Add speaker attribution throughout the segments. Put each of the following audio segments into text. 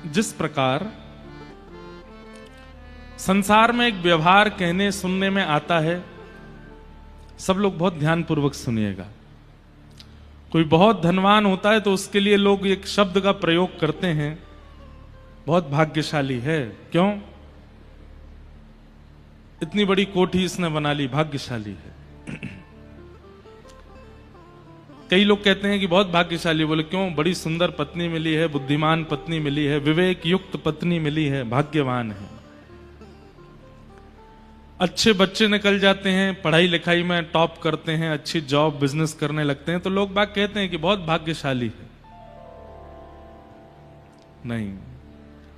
Speaker 1: जिस प्रकार संसार में एक व्यवहार कहने सुनने में आता है, सब लोग बहुत ध्यानपूर्वक सुनिएगा। कोई बहुत धनवान होता है तो उसके लिए लोग एक शब्द का प्रयोग करते हैं, बहुत भाग्यशाली है। क्यों? इतनी बड़ी कोठी इसने बना ली, भाग्यशाली है। कई लोग कहते हैं कि बहुत भाग्यशाली। बोले क्यों? बड़ी सुंदर पत्नी मिली है, बुद्धिमान पत्नी मिली है, विवेक युक्त पत्नी मिली है, भाग्यवान है। अच्छे बच्चे निकल जाते हैं, पढ़ाई लिखाई में टॉप करते हैं, अच्छी जॉब बिजनेस करने लगते हैं, तो लोग बाग कहते हैं कि बहुत भाग्यशाली है। नहीं,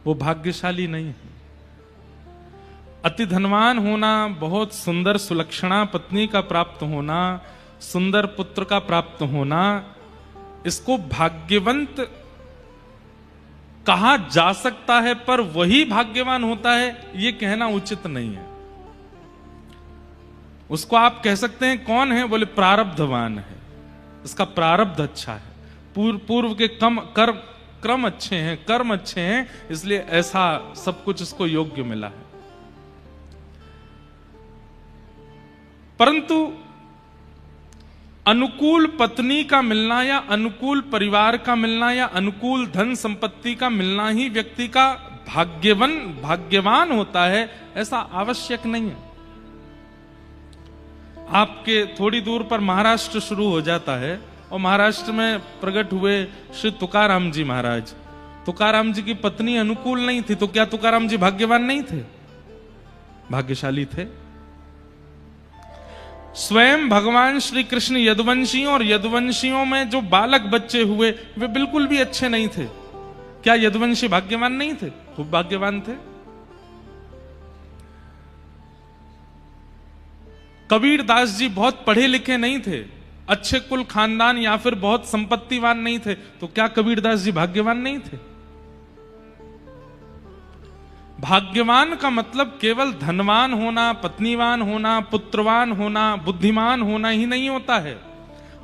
Speaker 1: वो भाग्यशाली नहीं है। अति धनवान होना, बहुत सुंदर सुलक्षणा पत्नी का प्राप्त होना, सुंदर पुत्र का प्राप्त होना, इसको भाग्यवंत कहा जा सकता है, पर वही भाग्यवान होता है यह कहना उचित नहीं है। उसको आप कह सकते हैं कौन है? बोले प्रारब्धवान है, इसका प्रारब्ध अच्छा है, पूर्व के क्रम अच्छे हैं, कर्म अच्छे हैं, इसलिए ऐसा सब कुछ इसको योग्य मिला है। परंतु अनुकूल पत्नी का मिलना या अनुकूल परिवार का मिलना या अनुकूल धन संपत्ति का मिलना ही व्यक्ति का भाग्यवान होता है, ऐसा आवश्यक नहीं है। आपके थोड़ी दूर पर महाराष्ट्र शुरू हो जाता है और महाराष्ट्र में प्रकट हुए श्री तुकाराम जी महाराज। तुकाराम जी की पत्नी अनुकूल नहीं थी, तो क्या तुकाराम जी भाग्यवान नहीं थे? भाग्यशाली थे। स्वयं भगवान श्री कृष्ण यदुवंशियों और यदुवंशियों में जो बालक बच्चे हुए वे बिल्कुल भी अच्छे नहीं थे। क्या यदुवंशी भाग्यवान नहीं थे? खूब भाग्यवान थे। कबीर दास जी बहुत पढ़े लिखे नहीं थे, अच्छे कुल खानदान या फिर बहुत संपत्तिवान नहीं थे, तो क्या कबीर दास जी भाग्यवान नहीं थे? भाग्यवान का मतलब केवल धनवान होना, पत्नीवान होना, पुत्रवान होना, बुद्धिमान होना ही नहीं होता है।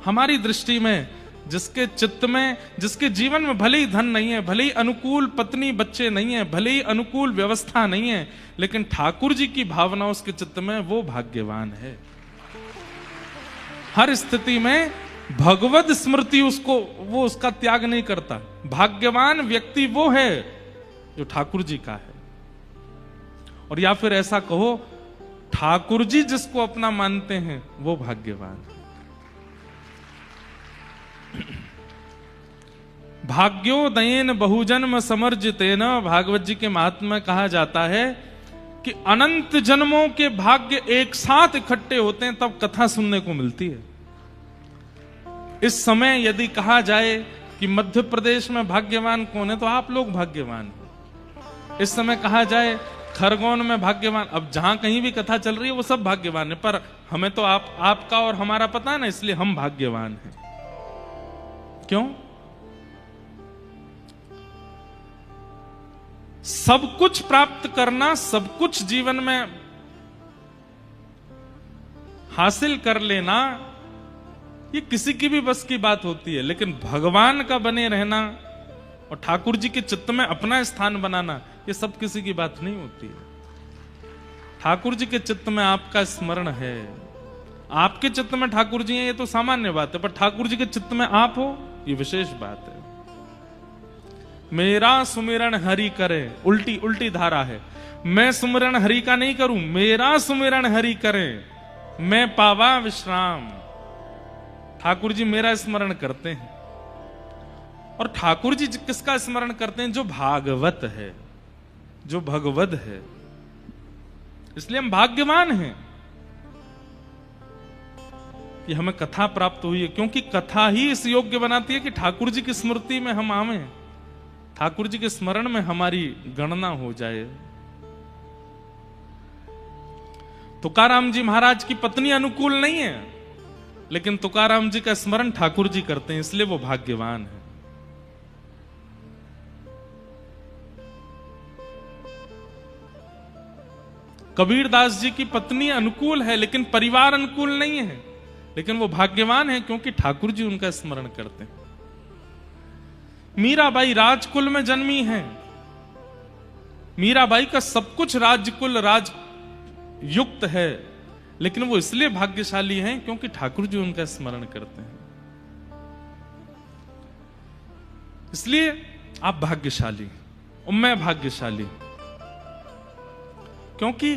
Speaker 1: हमारी दृष्टि में जिसके चित्त में, जिसके जीवन में भले ही धन नहीं है, भले ही अनुकूल पत्नी बच्चे नहीं है, भले ही अनुकूल व्यवस्था नहीं है, लेकिन ठाकुर जी की भावना उसके चित्त में, वो भाग्यवान है। हर स्थिति में भगवत स्मृति वो उसका त्याग नहीं करता। भाग्यवान व्यक्ति वो है जो ठाकुर जी का है। और या फिर ऐसा कहो, ठाकुर जी जिसको अपना मानते हैं वो भाग्यवान है। भाग्योदयेन बहुजन्म समर्जितेन, भागवत जी के महात्म्य में कहा जाता है कि अनंत जन्मों के भाग्य एक साथ इकट्ठे होते हैं तब कथा सुनने को मिलती है। इस समय यदि कहा जाए कि मध्य प्रदेश में भाग्यवान कौन है, तो आप लोग भाग्यवान हैं। इस समय कहा जाए खरगोन में भाग्यवान, अब जहां कहीं भी कथा चल रही है वो सब भाग्यवान है, पर हमें तो आपका और हमारा पता है ना, इसलिए हम भाग्यवान हैं। क्यों? सब कुछ प्राप्त करना, सब कुछ जीवन में हासिल कर लेना, ये किसी की भी बस की बात होती है, लेकिन भगवान का बने रहना और ठाकुर जी के चित्त में अपना स्थान बनाना, ये सब किसी की बात नहीं होती है। ठाकुर जी के चित्त में आपका स्मरण है, आपके चित्त में ठाकुर जी हैं, ये तो सामान्य बात है, पर ठाकुर जी के चित्त में आप हो, ये विशेष बात है। मेरा सुमिरन हरि करे, उल्टी धारा है। मैं सुमिरन हरि का नहीं करूं, मेरा सुमिरन हरि करे, मैं पावा विश्राम। ठाकुर जी मेरा स्मरण करते हैं। और ठाकुर जी किसका स्मरण करते हैं? जो भागवत है, जो भगवद है। इसलिए हम भाग्यवान हैं कि हमें कथा प्राप्त हुई है, क्योंकि कथा ही इस योग्य बनाती है कि ठाकुर जी की स्मृति में हम आवे, ठाकुर जी के स्मरण में हमारी गणना हो जाए। तुकाराम जी महाराज की पत्नी अनुकूल नहीं है, लेकिन तुकाराम जी का स्मरण ठाकुर जी करते हैं, इसलिए वो भाग्यवान है। कबीर दास जी की पत्नी अनुकूल है, लेकिन परिवार अनुकूल नहीं है, लेकिन वो भाग्यवान है क्योंकि ठाकुर जी उनका स्मरण करते हैं। मीराबाई राजकुल में जन्मी हैं, मीराबाई का सब कुछ राजकुल राज युक्त है, लेकिन वो इसलिए भाग्यशाली हैं क्योंकि ठाकुर जी उनका स्मरण करते हैं। इसलिए आप भाग्यशाली और मैं भाग्यशाली, क्योंकि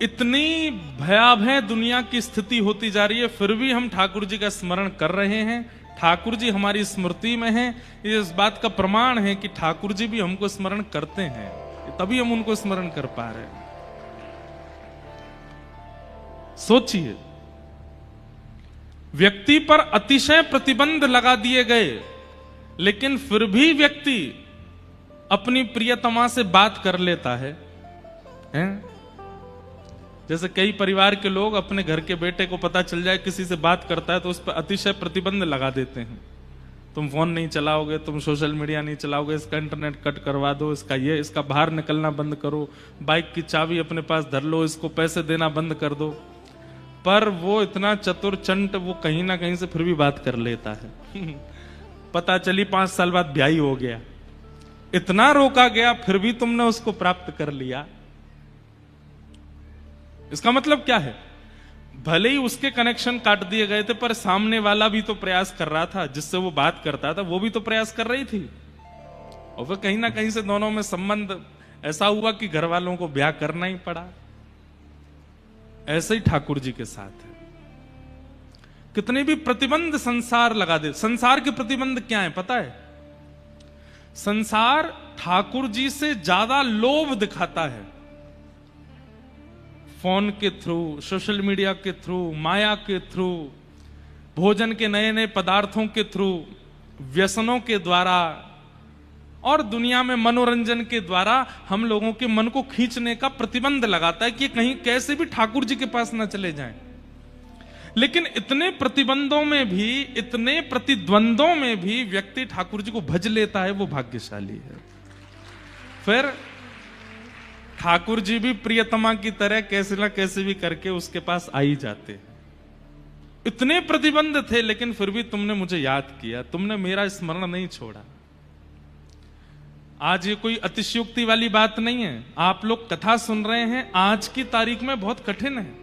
Speaker 1: इतनी भयावह दुनिया की स्थिति होती जा रही है, फिर भी हम ठाकुर जी का स्मरण कर रहे हैं। ठाकुर जी हमारी स्मृति में हैं। ये इस बात का प्रमाण है कि ठाकुर जी भी हमको स्मरण करते हैं, तभी हम उनको स्मरण कर पा रहे हैं। सोचिए, व्यक्ति पर अतिशय प्रतिबंध लगा दिए गए, लेकिन फिर भी व्यक्ति अपनी प्रियतमा से बात कर लेता है, हैं? जैसे कई परिवार के लोग अपने घर के बेटे को पता चल जाए किसी से बात करता है तो उस पर अतिशय प्रतिबंध लगा देते हैं। तुम फोन नहीं चलाओगे, तुम सोशल मीडिया नहीं चलाओगे, इसका इंटरनेट कट करवा दो, इसका बाहर निकलना बंद करो, बाइक की चाबी अपने पास धर लो, इसको पैसे देना बंद कर दो। पर वो इतना चतुर चंट, वो कहीं ना कहीं से फिर भी बात कर लेता है। पता चली 5 साल बाद ब्याह हो गया, इतना रोका गया फिर भी तुमने उसको प्राप्त कर लिया। इसका मतलब क्या है? भले ही उसके कनेक्शन काट दिए गए थे, पर सामने वाला भी तो प्रयास कर रहा था, जिससे वो बात करता था वो भी तो प्रयास कर रही थी, और फिर कहीं ना कहीं से दोनों में संबंध ऐसा हुआ कि घर वालों को ब्याह करना ही पड़ा। ऐसे ही ठाकुर जी के साथ है। कितने भी प्रतिबंध संसार लगा दे। संसार के प्रतिबंध क्या है पता है? संसार ठाकुर जी से ज्यादा लोभ दिखाता है। फोन के थ्रू, सोशल मीडिया के थ्रू, माया के थ्रू, भोजन के नए नए पदार्थों के थ्रू, व्यसनों के द्वारा और दुनिया में मनोरंजन के द्वारा हम लोगों के मन को खींचने का प्रतिबंध लगाता है कि कहीं कैसे भी ठाकुर जी के पास ना चले जाएं। लेकिन इतने प्रतिबंधों में भी, इतने प्रतिद्वंद्वों में भी व्यक्ति ठाकुर जी को भज लेता है, वो भाग्यशाली है। फिर ठाकुर जी भी प्रियतमा की तरह कैसे ना कैसे भी करके उसके पास आ ही जाते हैं। इतने प्रतिबंध थे, लेकिन फिर भी तुमने मुझे याद किया, तुमने मेरा स्मरण नहीं छोड़ा। आज ये कोई अतिशयोक्ति वाली बात नहीं है। आप लोग कथा सुन रहे हैं, आज की तारीख में बहुत कठिन है।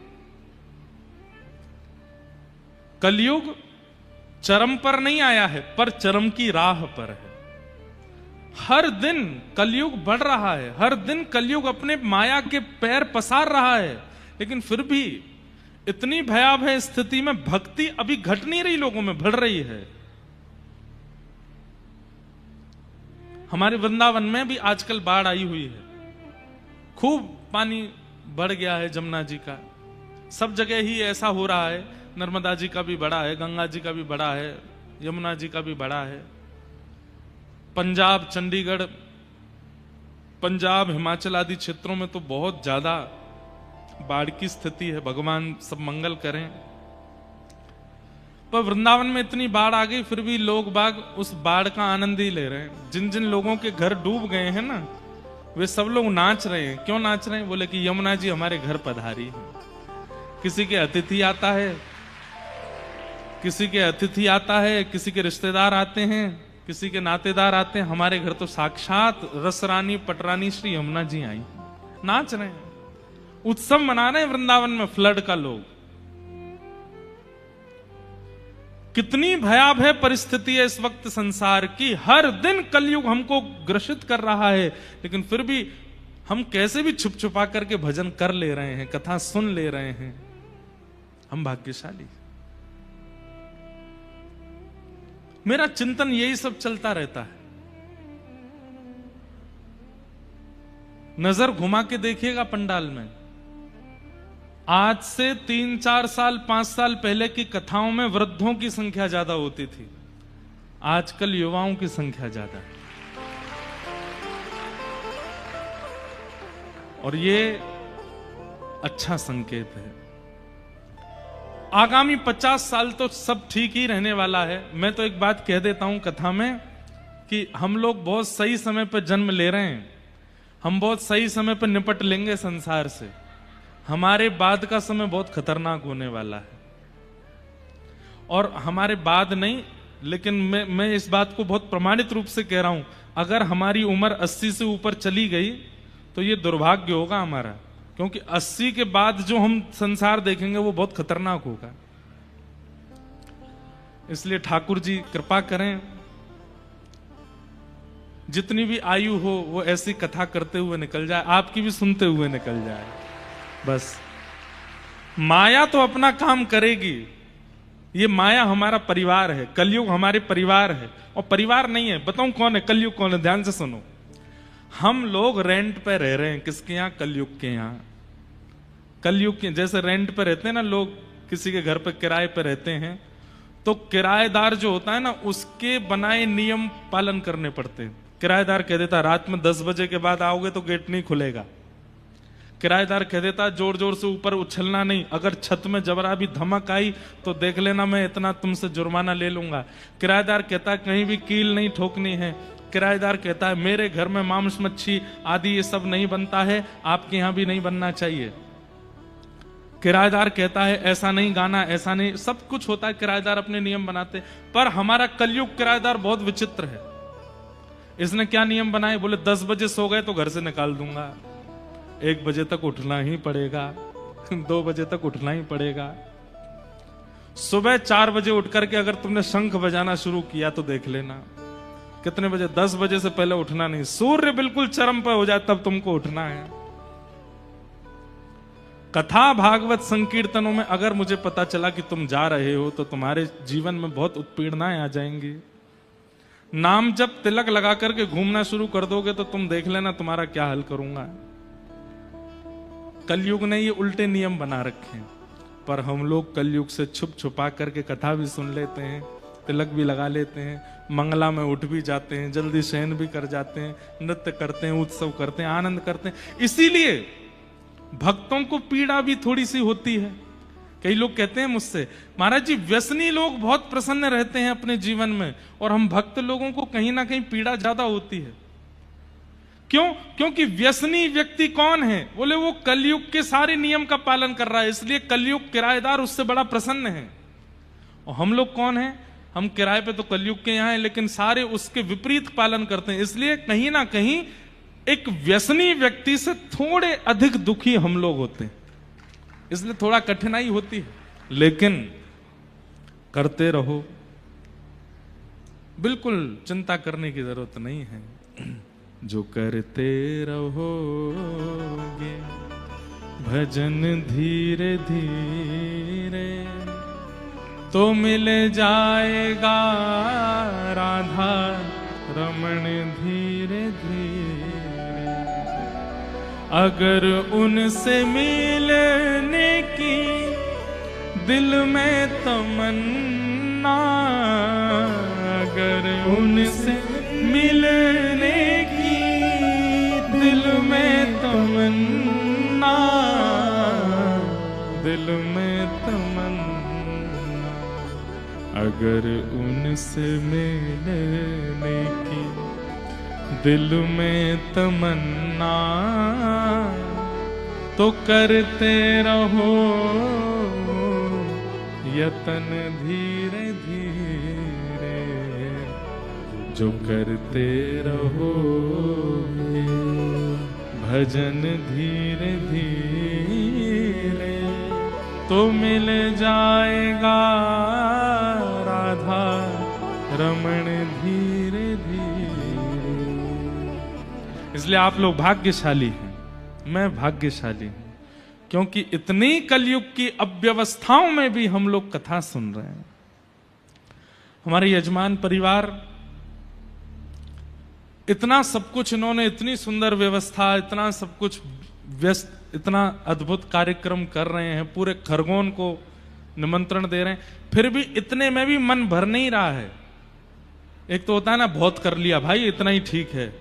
Speaker 1: कलयुग चरम पर नहीं आया है, पर चरम की राह पर है। हर दिन कलयुग बढ़ रहा है, हर दिन कलयुग अपने माया के पैर पसार रहा है, लेकिन फिर भी इतनी भयावह स्थिति में भक्ति अभी घट नहीं रही, लोगों में बढ़ रही है। हमारे वृंदावन में भी आजकल बाढ़ आई हुई है, खूब पानी बढ़ गया है जमुना जी का। सब जगह ही ऐसा हो रहा है, नर्मदा जी का भी बड़ा है, गंगा जी का भी बड़ा है, यमुना जी का भी बड़ा है। पंजाब, चंडीगढ़, पंजाब, हिमाचल आदि क्षेत्रों में तो बहुत ज्यादा बाढ़ की स्थिति है। भगवान सब मंगल करें। पर वृंदावन में इतनी बाढ़ आ गई, फिर भी लोग बाग उस बाढ़ का आनंद ही ले रहे हैं। जिन जिन लोगों के घर डूब गए हैं ना, वे सब लोग नाच रहे हैं। क्यों नाच रहे हैं? बोले कि यमुना जी हमारे घर पधारी है। किसी के अतिथि आता है, किसी के अतिथि आता है, किसी के रिश्तेदार आते हैं, किसी के नातेदार आते हैं। हमारे घर तो साक्षात रसरानी पटरानी श्री यमुना जी आई, नाच रहे हैं, उत्सव मना रहे हैं वृंदावन में फ्लड का लोग। कितनी भयावह परिस्थिति है इस वक्त संसार की। हर दिन कलयुग हमको ग्रसित कर रहा है, लेकिन फिर भी हम कैसे भी छुप छुपा करके भजन कर ले रहे हैं, कथा सुन ले रहे हैं। हम भाग्यशाली। मेरा चिंतन यही सब चलता रहता है। नजर घुमा के देखिएगा पंडाल में, आज से 3, 4 साल, 5 साल पहले की कथाओं में वृद्धों की संख्या ज्यादा होती थी, आजकल युवाओं की संख्या ज्यादा है। और ये अच्छा संकेत है। आगामी 50 साल तो सब ठीक ही रहने वाला है। मैं तो एक बात कह देता हूं कथा में कि हम लोग बहुत सही समय पर जन्म ले रहे हैं, हम बहुत सही समय पर निपट लेंगे संसार से। हमारे बाद का समय बहुत खतरनाक होने वाला है। और हमारे बाद नहीं, लेकिन मैं इस बात को बहुत प्रमाणित रूप से कह रहा हूं, अगर हमारी उम्र 80 से ऊपर चली गई तो ये दुर्भाग्य होगा हमारा, क्योंकि 80 के बाद जो हम संसार देखेंगे वो बहुत खतरनाक होगा। इसलिए ठाकुर जी कृपा करें, जितनी भी आयु हो वो ऐसी कथा करते हुए निकल जाए, आपकी भी सुनते हुए निकल जाए। बस माया तो अपना काम करेगी, ये माया हमारा परिवार है, कलयुग हमारे परिवार है। और परिवार नहीं है, बताऊं कौन है कलयुग, कौन है? ध्यान से सुनो। हम लोग रेंट पे रह रहे हैं, किसके यहां? कलयुग के यहां। कलयुग के जैसे रेंट पे रहते हैं ना लोग, किसी के घर पे किराए पे रहते हैं, तो किराएदार जो होता है ना, उसके बनाए नियम पालन करने पड़ते हैं। किराएदार कह देता रात में 10 बजे के बाद आओगे तो गेट नहीं खुलेगा। किराएदार कह देता जोर जोर से ऊपर उछलना नहीं, अगर छत में जबरा भी धमक आई तो देख लेना मैं इतना तुमसे जुर्माना ले लूंगा। किराएदार कहता है कहीं भी कील नहीं ठोकनी है। किराएदार कहता है मेरे घर में मांस मच्छी आदि ये सब नहीं बनता है, आपके यहां भी नहीं बनना चाहिए। किराएदार कहता है ऐसा नहीं गाना, ऐसा नहीं, सब कुछ होता है, किराएदार अपने नियम बनाते। पर हमारा कलयुग किराएदार बहुत विचित्र है। इसने क्या नियम बनाए? बोले 10 बजे सो गए तो घर से निकाल दूंगा, 1 बजे तक उठना ही पड़ेगा, 2 बजे तक उठना ही पड़ेगा। सुबह 4 बजे उठ करके अगर तुमने शंख बजाना शुरू किया तो देख लेना कितने बजे, 10 बजे से पहले उठना नहीं। सूर्य बिल्कुल चरम पर हो जाए तब तुमको उठना है। कथा भागवत संकीर्तनों में अगर मुझे पता चला कि तुम जा रहे हो तो तुम्हारे जीवन में बहुत उत्पीड़नाएं आ जाएंगी। नाम जब तिलक लगा करके घूमना शुरू कर दोगे तो तुम देख लेना तुम्हारा क्या हल करूंगा। कलयुग ने ये उल्टे नियम बना रखे हैं, पर हम लोग कलयुग से छुप छुपा करके कथा भी सुन लेते हैं, तिलक भी लगा लेते हैं, मंगला में उठ भी जाते हैं, जल्दी शयन भी कर जाते हैं, नृत्य करते हैं, उत्सव करते हैं, आनंद करते हैं। इसीलिए भक्तों को पीड़ा भी थोड़ी सी होती है। कई लोग कहते हैं मुझसे महाराज जी व्यसनी लोग बहुत प्रसन्न रहते हैं अपने जीवन में, और हम भक्त लोगों को कहीं ना कहीं पीड़ा ज्यादा होती है। क्यों? क्योंकि व्यसनी व्यक्ति कौन है? बोले वो कलयुग के सारे नियम का पालन कर रहा है, इसलिए कलयुग किराएदार उससे बड़ा प्रसन्न है। और हम लोग कौन हैं? हम किराए पे तो कलयुग के यहां हैं, लेकिन सारे उसके विपरीत पालन करते हैं, इसलिए कहीं ना कहीं एक व्यसनी व्यक्ति से थोड़े अधिक दुखी हम लोग होते हैं, इसलिए थोड़ा कठिनाई होती है। लेकिन करते रहो, बिल्कुल चिंता करने की जरूरत नहीं है। जो करते रहोगे भजन धीरे धीरे तो मिल जाएगा राधा रमण धीरे धीरे। अगर उनसे मिलने की दिल में तमन्ना, अगर उनसे मिलने की दिल में तमन्ना, दिल में तमन्ना, अगर उनसे मिलने की दिल में तमन्ना, तो करते रहो यतन धीरे धीरे। जो करते रहोगे भजन धीरे धीरे तो मिल जाएगा राधा रमण धीरे धीरे। इसलिए आप लोग भाग्यशाली हैं, मैं भाग्यशाली हूं, क्योंकि इतनी कलयुग की अव्यवस्थाओं में भी हम लोग कथा सुन रहे हैं। हमारे यजमान परिवार इतना सब कुछ, इन्होंने इतनी सुंदर व्यवस्था, इतना सब कुछ व्यस्त, इतना अद्भुत कार्यक्रम कर रहे हैं, पूरे खरगोन को निमंत्रण दे रहे हैं, फिर भी इतने में भी मन भर नहीं रहा है। एक तो होता है ना बहुत कर लिया भाई, इतना ही ठीक है,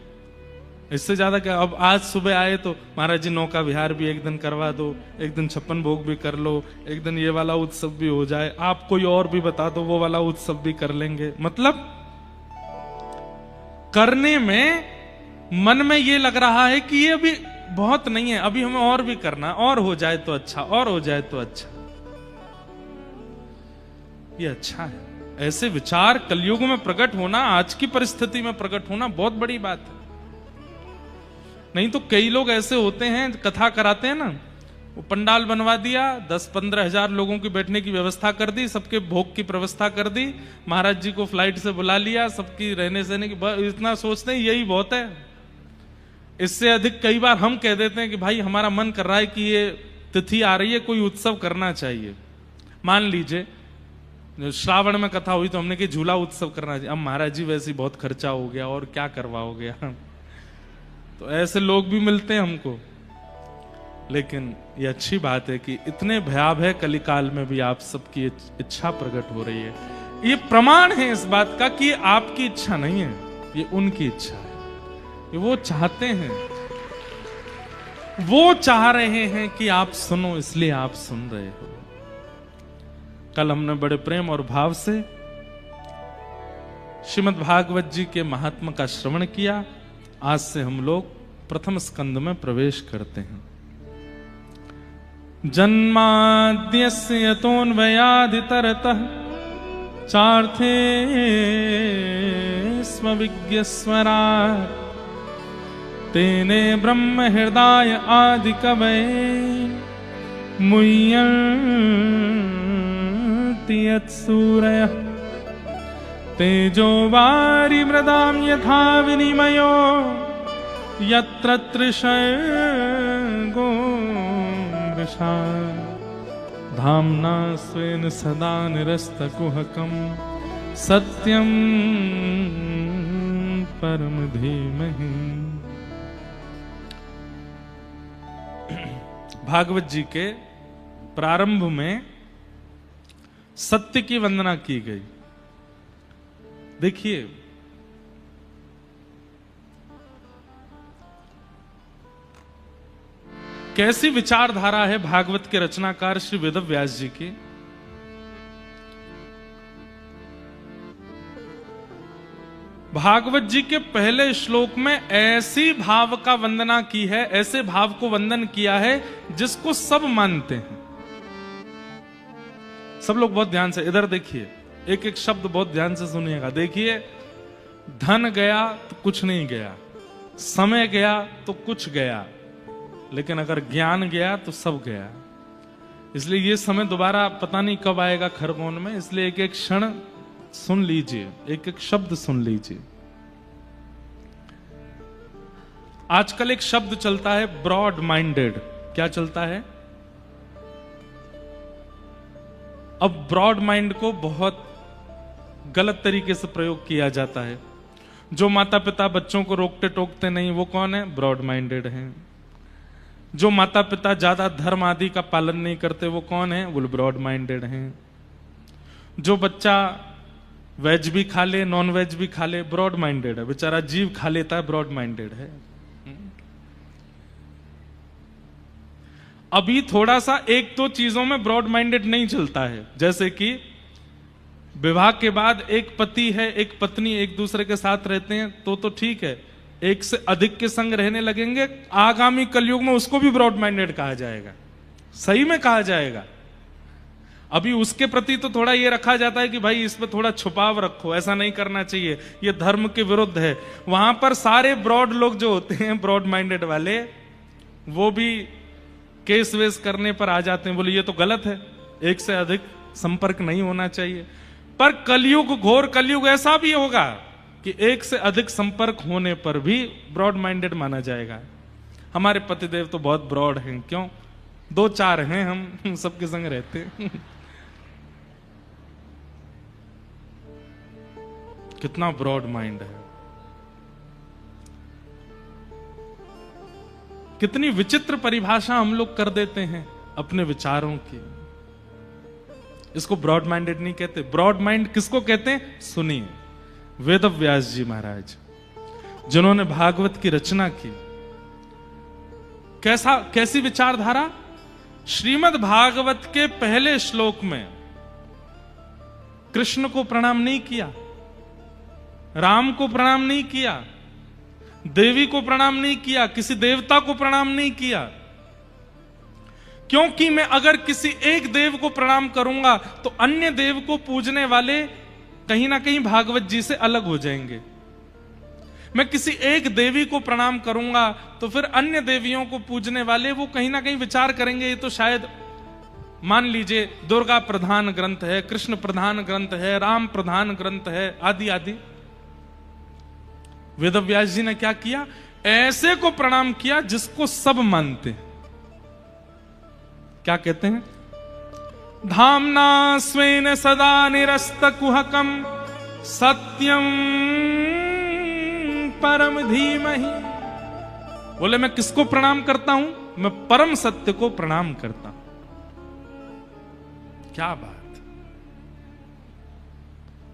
Speaker 1: इससे ज्यादा क्या। अब आज सुबह आए तो महाराज जी नौका विहार भी एक दिन करवा दो, एक दिन 56 भोग भी कर लो, एक दिन ये वाला उत्सव भी हो जाए, आप कोई और भी बता दो वो वाला उत्सव भी कर लेंगे। मतलब करने में मन में ये लग रहा है कि ये अभी बहुत नहीं है, अभी हमें और भी करना, और हो जाए तो अच्छा, और हो जाए तो अच्छा। ये अच्छा है, ऐसे विचार कलयुग में प्रकट होना, आज की परिस्थिति में प्रकट होना बहुत बड़ी बात है। नहीं तो कई लोग ऐसे होते हैं, कथा कराते हैं ना, वो पंडाल बनवा दिया, 10-15 हजार लोगों की बैठने की व्यवस्था कर दी, सबके भोग की व्यवस्था कर दी, महाराज जी को फ्लाइट से बुला लिया, सबकी रहने सहने की, इतना सोचते हैं यही बहुत है। इससे अधिक कई बार हम कह देते हैं कि भाई हमारा मन कर रहा है कि ये तिथि आ रही है, कोई उत्सव करना चाहिए। मान लीजिए श्रावण में कथा हुई तो हमने कि झूला उत्सव करना चाहिए। अब महाराज जी वैसे ही बहुत खर्चा हो गया और क्या करवाओगे। तो ऐसे लोग भी मिलते हैं हमको। लेकिन ये अच्छी बात है कि इतने भयावह कलिकाल में भी आप सबकी इच्छा प्रकट हो रही है। ये प्रमाण है इस बात का कि आपकी इच्छा नहीं है, ये उनकी इच्छा है। ये वो चाहते हैं, वो चाह रहे हैं कि आप सुनो, इसलिए आप सुन रहे हो। कल हमने बड़े प्रेम और भाव से श्रीमद् भागवत जी के महात्मा का श्रवण किया। आज से हम लोग प्रथम स्कंद में प्रवेश करते हैं। जन्माद्यस्य यतोऽन्वयादितरतः चार्थे स्वविज्ञस्वराट् तेने ब्रह्म हृदय आदि कवये मुह्यन्ति यत्सूरयः तेजो वारि मृदां यथा विनिमयो यत्र त्रिशर्गो मृषा धाम्ना स्वेन सदा निरस्तकुहकं सत्यं परम धीमहि। भागवत जी के प्रारंभ में सत्य की वंदना की गई। देखिए, कैसी विचारधारा है भागवत के रचनाकार श्री वेदव्यास जी की। भागवत जी के पहले श्लोक में ऐसी भाव का वंदना की है, ऐसे भाव को वंदन किया है जिसको सब मानते हैं। सब लोग बहुत ध्यान से इधर देखिए, एक एक शब्द बहुत ध्यान से सुनिएगा। देखिए, धन गया तो कुछ नहीं गया, समय गया तो कुछ गया, लेकिन अगर ज्ञान गया तो सब गया। इसलिए ये समय दोबारा पता नहीं कब आएगा खरगोन में, इसलिए एक एक क्षण सुन लीजिए, एक एक शब्द सुन लीजिए। आजकल एक शब्द चलता है ब्रॉड माइंडेड। क्या चलता है? अब ब्रॉड माइंड को बहुत गलत तरीके से प्रयोग किया जाता है। जो माता पिता बच्चों को रोकते टोकते नहीं, वो कौन है? ब्रॉड माइंडेड हैं। जो माता पिता ज्यादा धर्म आदि का पालन नहीं करते, वो कौन है? वो ब्रॉड माइंडेड हैं। जो बच्चा वेज भी खा ले, नॉन वेज भी खा ले, ब्रॉड माइंडेड है। बेचारा जीव खा लेता है, ब्रॉड माइंडेड है। अभी थोड़ा सा एक दो चीजों में ब्रॉड माइंडेड नहीं चलता है, जैसे कि विवाह के बाद एक पति है, एक पत्नी एक दूसरे के साथ रहते हैं तो ठीक है। एक से अधिक के संग रहने लगेंगे, आगामी कलयुग में उसको भी ब्रॉड माइंडेड कहा जाएगा, सही में कहा जाएगा। अभी उसके प्रति तो थोड़ा ये रखा जाता है कि भाई इसमें थोड़ा छुपाव रखो, ऐसा नहीं करना चाहिए, ये धर्म के विरुद्ध है। वहां पर सारे ब्रॉड लोग जो होते हैं, ब्रॉड माइंडेड वाले, वो भी केस वेस करने पर आ जाते हैं, बोले ये तो गलत है, एक से अधिक संपर्क नहीं होना चाहिए। पर कलयुग, घोर कलयुग ऐसा भी होगा कि एक से अधिक संपर्क होने पर भी ब्रॉड माइंडेड माना जाएगा। हमारे पतिदेव तो बहुत ब्रॉड हैं, क्यों? 2-4 हैं, हम सबके संग रहते हैं। कितना ब्रॉड माइंड है, कितनी विचित्र परिभाषा हम लोग कर देते हैं अपने विचारों की। इसको ब्रॉड माइंडेड नहीं कहते। ब्रॉड माइंड किसको कहते हैं? सुनिए, वेदव्यास जी महाराज जिन्होंने भागवत की रचना की, कैसी विचारधारा? श्रीमद् भागवत के पहले श्लोक में कृष्ण को प्रणाम नहीं किया, राम को प्रणाम नहीं किया, देवी को प्रणाम नहीं किया, किसी देवता को प्रणाम नहीं किया। क्योंकि मैं अगर किसी एक देव को प्रणाम करूंगा तो अन्य देव को पूजने वाले कहीं ना कहीं भागवत जी से अलग हो जाएंगे। मैं किसी एक देवी को प्रणाम करूंगा तो फिर अन्य देवियों को पूजने वाले वो कहीं ना कहीं विचार करेंगे ये तो शायद, मान लीजिए दुर्गा प्रधान ग्रंथ है, कृष्ण प्रधान ग्रंथ है, राम प्रधान ग्रंथ है, आदि आदि। वेदव्यास जी ने क्या किया, ऐसे को प्रणाम किया जिसको सब मानते हैं। क्या कहते हैं, धामना स्वेन सदा निरस्त कुहकम सत्यम परम धीमहि। बोले मैं किसको प्रणाम करता हूं, मैं परम सत्य को प्रणाम करता हूं। क्या बात,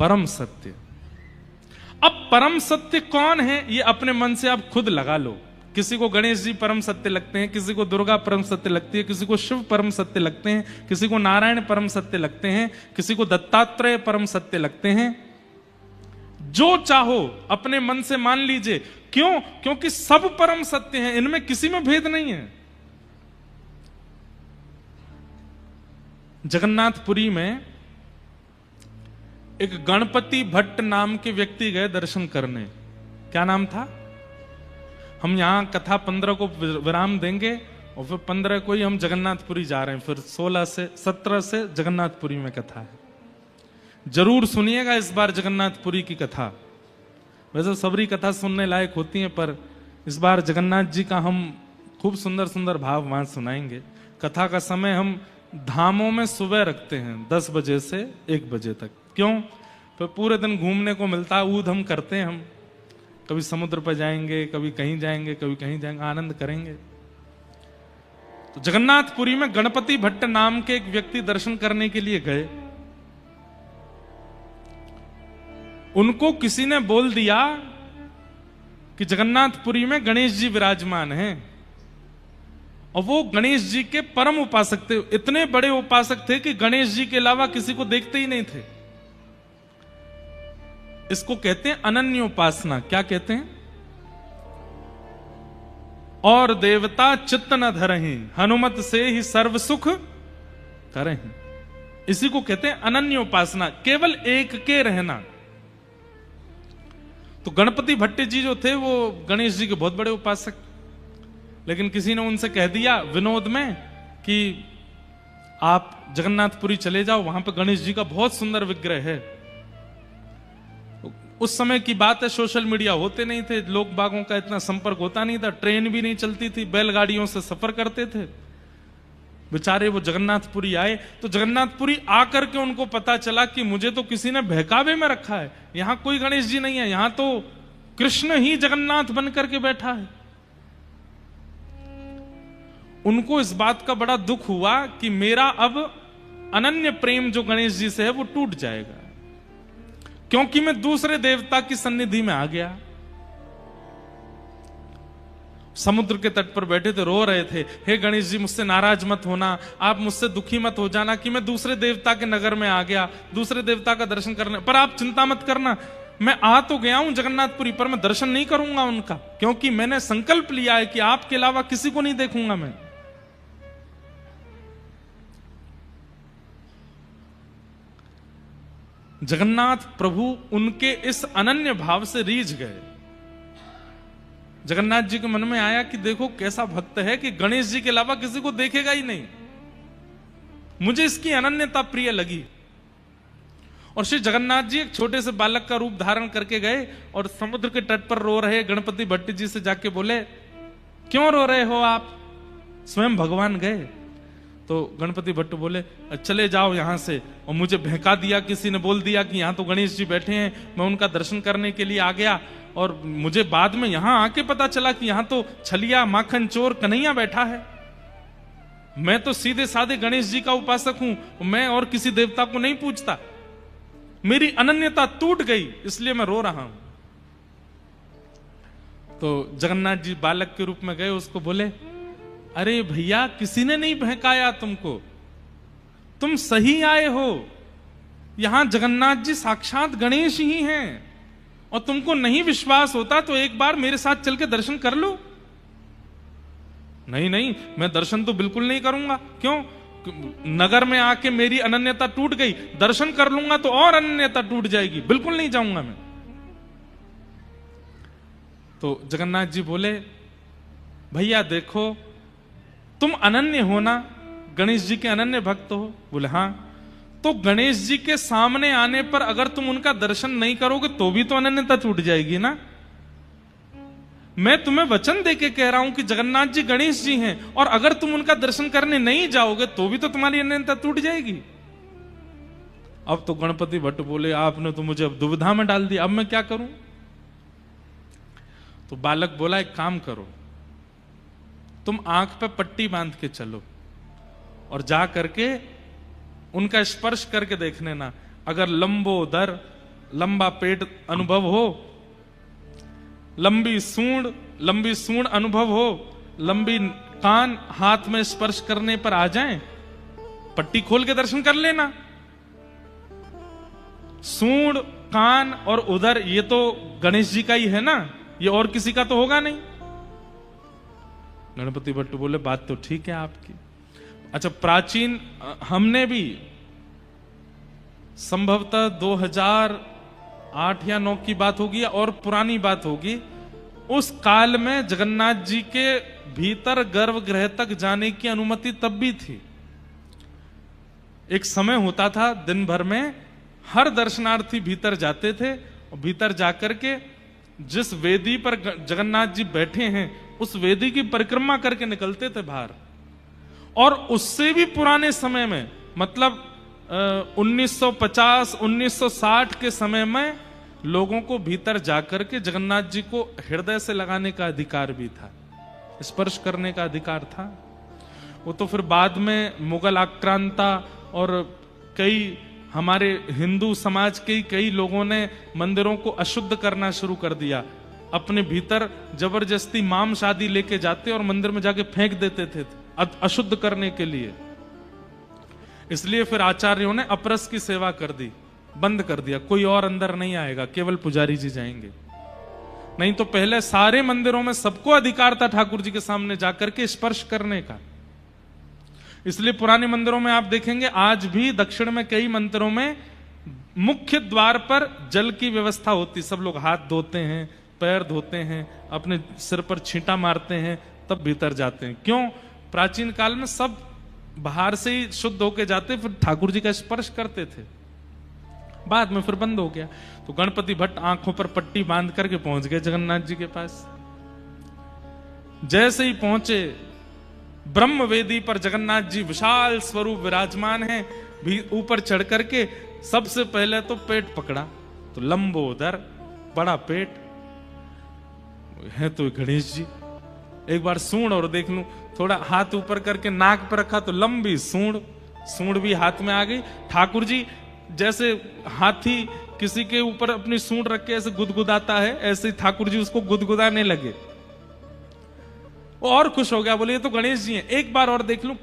Speaker 1: परम सत्य। अब परम सत्य कौन है ये अपने मन से आप खुद लगा लो। किसी को गणेश जी परम सत्य लगते हैं, किसी को दुर्गा परम सत्य लगती है, किसी को शिव परम सत्य लगते हैं, किसी को नारायण परम सत्य लगते हैं, किसी को दत्तात्रेय परम सत्य लगते हैं। जो चाहो अपने मन से मान लीजिए। क्यों? क्योंकि सब परम सत्य हैं, इनमें किसी में भेद नहीं है। जगन्नाथपुरी में एक गणपति भट्ट नाम के व्यक्ति गए दर्शन करने। क्या नाम था? हम यहां कथा 15 को विराम देंगे और फिर 15 को ही हम जगन्नाथपुरी जा रहे हैं। फिर 17 से जगन्नाथपुरी में कथा है। जरूर सुनिएगा इस बार जगन्नाथपुरी की कथा। वैसे सबरी कथा सुनने लायक होती है, पर इस बार जगन्नाथ जी का हम खूब सुंदर सुंदर भाव वहां सुनाएंगे। कथा का समय हम धामों में सुबह रखते हैं 10 बजे से 1 बजे तक। क्यों? तो पूरे दिन घूमने को मिलता है, ऊध हम करते हैं। हम कभी समुद्र पर जाएंगे, कभी कहीं जाएंगे, कभी कहीं जाएंगे, आनंद करेंगे। तो जगन्नाथपुरी में गणपति भट्ट नाम के एक व्यक्ति दर्शन करने के लिए गए। उनको किसी ने बोल दिया कि जगन्नाथपुरी में गणेश जी विराजमान हैं, और वो गणेश जी के परम उपासक थे। इतने बड़े उपासक थे कि गणेश जी के अलावा किसी को देखते ही नहीं थे। इसको कहते हैं अनन्य उपासना। क्या कहते हैं? और देवता चित्त न धरहि, हनुमत से ही सर्व सुख करहि। इसी को कहते हैं अनन्य उपासना, केवल एक के रहना। तो गणपति भट्ट जी जो थे वो गणेश जी के बहुत बड़े उपासक, लेकिन किसी ने उनसे कह दिया विनोद में कि आप जगन्नाथपुरी चले जाओ, वहां पर गणेश जी का बहुत सुंदर विग्रह है। उस समय की बात है, सोशल मीडिया होते नहीं थे, लोग बागों का इतना संपर्क होता नहीं था, ट्रेन भी नहीं चलती थी, बैलगाड़ियों से सफर करते थे। बेचारे वो जगन्नाथपुरी आए, तो जगन्नाथपुरी आकर के उनको पता चला कि मुझे तो किसी ने बहकावे में रखा है, यहां कोई गणेश जी नहीं है, यहां तो कृष्ण ही जगन्नाथ बन करके बैठा है। उनको इस बात का बड़ा दुख हुआ कि मेरा अब अनन्य प्रेम जो गणेश जी से है वो टूट जाएगा, क्योंकि मैं दूसरे देवता की सन्निधि में आ गया। समुद्र के तट पर बैठे थे, रो रहे थे, हे गणेश जी मुझसे नाराज मत होना, आप मुझसे दुखी मत हो जाना कि मैं दूसरे देवता के नगर में आ गया, दूसरे देवता का दर्शन करने, पर आप चिंता मत करना, मैं आ तो गया हूं जगन्नाथपुरी, पर मैं दर्शन नहीं करूंगा उनका, क्योंकि मैंने संकल्प लिया है कि आपके अलावा किसी को नहीं देखूंगा मैं। जगन्नाथ प्रभु उनके इस अनन्य भाव से रीझ गए। जगन्नाथ जी के मन में आया कि देखो कैसा भक्त है कि गणेश जी के अलावा किसी को देखेगा ही नहीं। मुझे इसकी अनन्यता प्रिय लगी। और श्री जगन्नाथ जी एक छोटे से बालक का रूप धारण करके गए और समुद्र के तट पर रो रहे गणपति भट्ट जी से जाके बोले, क्यों रो रहे हो आप? स्वयं भगवान गए। तो गणपति भट्ट बोले, चले जाओ यहां से। और मुझे बहका दिया, किसी ने बोल दिया कि यहां तो गणेश जी बैठे हैं, मैं उनका दर्शन करने के लिए आ गया, और मुझे बाद में यहां आके पता चला कि यहां तो छलिया माखन चोर कन्हैया बैठा है। मैं तो सीधे साधे गणेश जी का उपासक हूं, मैं और किसी देवता को नहीं पूजता। मेरी अनन्यता टूट गई, इसलिए मैं रो रहा हूं। तो जगन्नाथ जी बालक के रूप में गए, उसको बोले, अरे भैया किसी ने नहीं बहकाया तुमको, तुम सही आए हो। यहां जगन्नाथ जी साक्षात गणेश ही हैं, और तुमको नहीं विश्वास होता तो एक बार मेरे साथ चल के दर्शन कर लो। नहीं नहीं, मैं दर्शन तो बिल्कुल नहीं करूंगा। क्यों? नगर में आके मेरी अनन्यता टूट गई, दर्शन कर लूंगा तो और अनन्यता टूट जाएगी, बिल्कुल नहीं जाऊंगा मैं। तो जगन्नाथ जी बोले, भैया देखो तुम अनन्य हो ना, गणेश जी के अनन्य भक्त हो? बोले हाँ। तो गणेश जी के सामने आने पर अगर तुम उनका दर्शन नहीं करोगे तो भी तो अनन्यता छूट जाएगी ना। मैं तुम्हें वचन देके कह रहा हूं कि जगन्नाथ जी गणेश जी हैं, और अगर तुम उनका दर्शन करने नहीं जाओगे तो भी तो तुम्हारी अनन्यता टूट जाएगी। अब तो गणपति भट्ट बोले, आपने तो मुझे अब दुविधा में डाल दिया, अब मैं क्या करूं? तो बालक बोला, एक काम करो, तुम आंख पे पट्टी बांध के चलो और जा करके उनका स्पर्श करके देख लेना। अगर लंबोदर, लंबा पेट अनुभव हो, लंबी सूंड अनुभव हो, लंबी कान हाथ में स्पर्श करने पर आ जाएं, पट्टी खोल के दर्शन कर लेना। सूंड, कान और उदर ये तो गणेश जी का ही है ना, ये और किसी का तो होगा नहीं। गणपति भट्ट बोले, बात तो ठीक है आपकी। अच्छा, प्राचीन हमने भी संभवतः 2008 या 9 की बात होगी और पुरानी बात होगी, उस काल में जगन्नाथ जी के भीतर गर्भगृह तक जाने की अनुमति तब भी थी। एक समय होता था दिन भर में हर दर्शनार्थी भीतर जाते थे और भीतर जाकर के जिस वेदी पर जगन्नाथ जी बैठे हैं उस वेदी की परिक्रमा करके निकलते थे बाहर। और उससे भी पुराने समय में, मतलब 1950 1960 के समय में लोगों को भीतर जाकर के जगन्नाथ जी को हृदय से लगाने का अधिकार भी था, स्पर्श करने का अधिकार था। वो तो फिर बाद में मुगल आक्रांता और कई हमारे हिंदू समाज के कई लोगों ने मंदिरों को अशुद्ध करना शुरू कर दिया। अपने भीतर जबरदस्ती माम शादी लेके जाते और मंदिर में जाके फेंक देते थे अशुद्ध करने के लिए। इसलिए फिर आचार्यों ने अपरस की सेवा कर दी, बंद कर दिया, कोई और अंदर नहीं आएगा, केवल पुजारी जी जाएंगे। नहीं तो पहले सारे मंदिरों में सबको अधिकार था ठाकुर जी के सामने जाकर के स्पर्श करने का। इसलिए पुराने मंदिरों में आप देखेंगे आज भी दक्षिण में कई मंदिरों में मुख्य द्वार पर जल की व्यवस्था होती, सब लोग हाथ धोते हैं, पैर धोते हैं, अपने सिर पर छींटा मारते हैं, तब भीतर जाते हैं। क्यों? प्राचीन काल में सब बाहर से ही शुद्ध होके जाते, फिर ठाकुर जी का स्पर्श करते थे। बाद में फिर बंद हो गया। तो गणपति भट्ट आंखों पर पट्टी बांध करके पहुंच गए जगन्नाथ जी के पास। जैसे ही पहुंचे, ब्रह्म वेदी पर जगन्नाथ जी विशाल स्वरूप विराजमान हैं। भी ऊपर चढ़ करके सबसे पहले तो पेट पकड़ा, तो लंबोदर, बड़ा पेट है तो गणेश जी। एक बार सूंड और देख लूं, थोड़ा हाथ ऊपर करके नाक पर रखा तो लंबी सूंड भी हाथ में आ गई। ठाकुर जी जैसे हाथी किसी के ऊपर अपनी सूंड रख के ऐसे गुदगुदाता है, ऐसे ही ठाकुर जी उसको गुदगुदाने लगे। और खुश हो गया, बोले ये तो गणेश जी हैं। एक बार और देख लूं,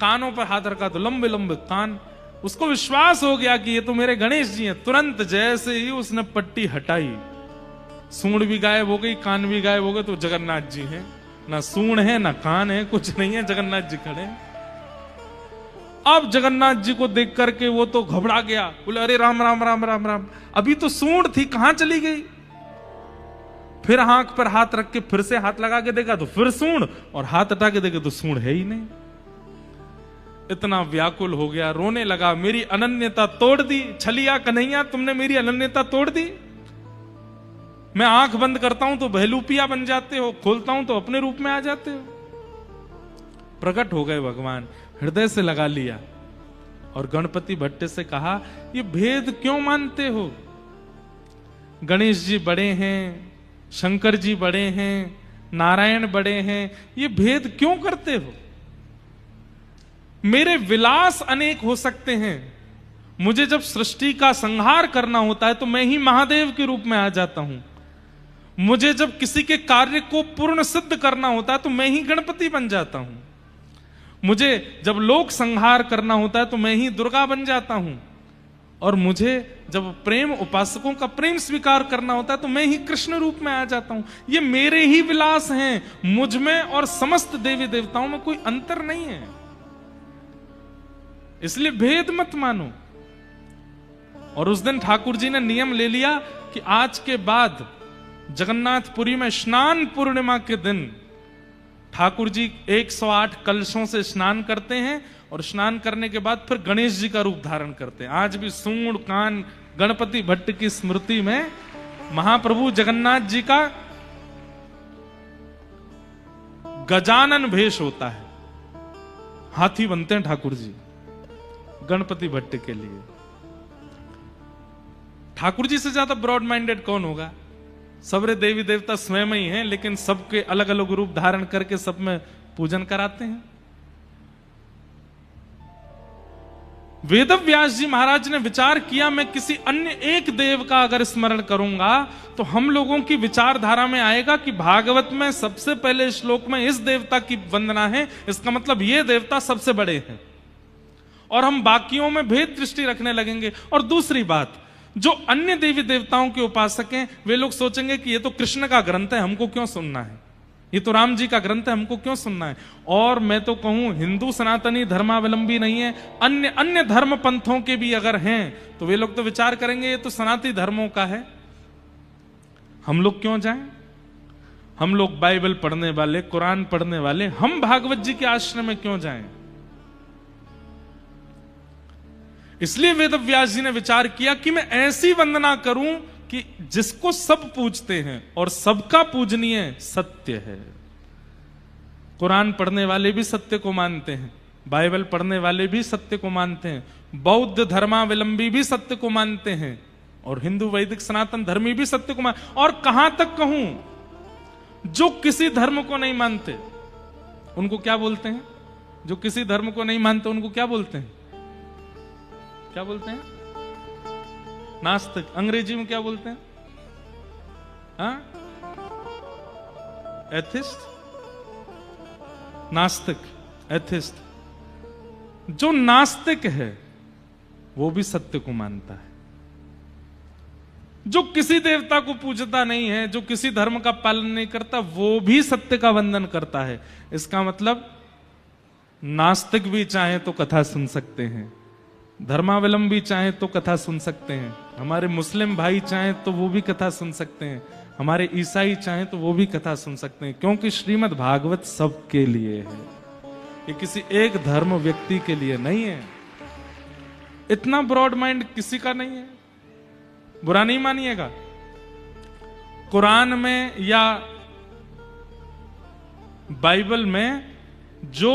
Speaker 1: कानों पर हाथ रखा तो लंबे लंबे कान। उसको विश्वास हो गया कि ये तो मेरे गणेश जी हैं। तुरंत जैसे ही उसने पट्टी हटाई, सूंड भी गायब हो गई, कान भी गायब हो गए, तो जगन्नाथ जी हैं। ना सूंड है ना कान है, कुछ नहीं है, जगन्नाथ जी खड़े हैं। अब जगन्नाथ जी को देख करके वो तो घबरा गया, बोले अरे राम राम राम राम राम, अभी तो सूंड थी, कहां चली गई? फिर आंख पर हाथ रख के फिर से हाथ लगा के देखा तो फिर सूंड, और हाथ हटा के देखे तो सूंड है ही नहीं। इतना व्याकुल हो गया, रोने लगा, मेरी अनन्यता तोड़ दी, छलिया कन्हैया तुमने मेरी अनन्यता तोड़ दी। मैं आंख बंद करता हूं तो बहलूपिया बन जाते हो, खोलता हूं तो अपने रूप में आ जाते हो। प्रकट हो गए भगवान, हृदय से लगा लिया और गणपति भट्ट से कहा, ये भेद क्यों मानते हो? गणेश जी बड़े हैं, शंकर जी बड़े हैं, नारायण बड़े हैं, ये भेद क्यों करते हो? मेरे विलास अनेक हो सकते हैं। मुझे जब सृष्टि का संहार करना होता है तो मैं ही महादेव के रूप में आ जाता हूं। मुझे जब किसी के कार्य को पूर्ण सिद्ध करना होता है तो मैं ही गणपति बन जाता हूं। मुझे जब लोक संहार करना होता है तो मैं ही दुर्गा बन जाता हूं। और मुझे जब प्रेम उपासकों का प्रेम स्वीकार करना होता है तो मैं ही कृष्ण रूप में आ जाता हूं। ये मेरे ही विलास हैं, मुझ में और समस्त देवी देवताओं में कोई अंतर नहीं है। इसलिए भेद मत मानो। और उस दिन ठाकुर जी ने नियम ले लिया कि आज के बाद जगन्नाथपुरी में स्नान पूर्णिमा के दिन ठाकुर जी 108 कलशों से स्नान करते हैं और स्नान करने के बाद फिर गणेश जी का रूप धारण करते हैं। आज भी सूंड कान गणपति भट्ट की स्मृति में महाप्रभु जगन्नाथ जी का गजानन भेष होता है, हाथी बनते हैं ठाकुर जी गणपति भट्ट के लिए। ठाकुर जी से ज्यादा ब्रॉड माइंडेड कौन होगा? सबरे देवी देवता स्वयं ही हैं, लेकिन सबके अलग अलग रूप धारण करके सब में पूजन कराते हैं। वेदव्यास जी महाराज ने विचार किया, मैं किसी अन्य एक देव का अगर स्मरण करूंगा तो हम लोगों की विचारधारा में आएगा कि भागवत में सबसे पहले श्लोक में इस देवता की वंदना है, इसका मतलब ये देवता सबसे बड़े हैं, और हम बाकियों में भेद दृष्टि रखने लगेंगे। और दूसरी बात, जो अन्य देवी देवताओं के उपासक हैं वे लोग सोचेंगे कि ये तो कृष्ण का ग्रंथ है, हमको क्यों सुनना है, ये तो राम जी का ग्रंथ है, हमको क्यों सुनना है। और मैं तो कहूं हिंदू सनातनी धर्मावलंबी नहीं है, अन्य अन्य धर्म पंथों के भी अगर हैं तो वे लोग तो विचार करेंगे ये तो सनातनी धर्मों का है, हम लोग क्यों जाएं। हम लोग बाइबल पढ़ने वाले, कुरान पढ़ने वाले, हम भागवत जी के आश्रम में क्यों जाएं। इसलिए वेदव्यास जी ने विचार किया कि मैं ऐसी वंदना करूं कि जिसको सब पूजते हैं और सबका पूजनीय सत्य है। कुरान पढ़ने वाले भी सत्य को मानते हैं, बाइबल पढ़ने वाले भी सत्य को मानते हैं, बौद्ध धर्मावलंबी भी सत्य को मानते हैं, और हिंदू वैदिक सनातन धर्मी भी सत्य को मानते। और कहां तक कहूं, जो किसी धर्म को नहीं मानते उनको क्या बोलते हैं? जो किसी धर्म को नहीं मानते उनको क्या बोलते हैं? क्या बोलते हैं? नास्तिक। अंग्रेजी में क्या बोलते हैं? हाँ? एथिस्ट, नास्तिक, एथिस्ट। जो नास्तिक है वो भी सत्य को मानता है। जो किसी देवता को पूजता नहीं है, जो किसी धर्म का पालन नहीं करता, वो भी सत्य का वंदन करता है। इसका मतलब नास्तिक भी चाहे तो कथा सुन सकते हैं, धर्मावलंबी चाहे तो कथा सुन सकते हैं, हमारे मुस्लिम भाई चाहे तो वो भी कथा सुन सकते हैं, हमारे ईसाई चाहे तो वो भी कथा सुन सकते हैं, क्योंकि श्रीमद् भागवत सबके लिए है, ये किसी एक धर्म व्यक्ति के लिए नहीं है। इतना ब्रॉड माइंड किसी का नहीं है, बुरा नहीं मानिएगा। कुरान में या बाइबल में जो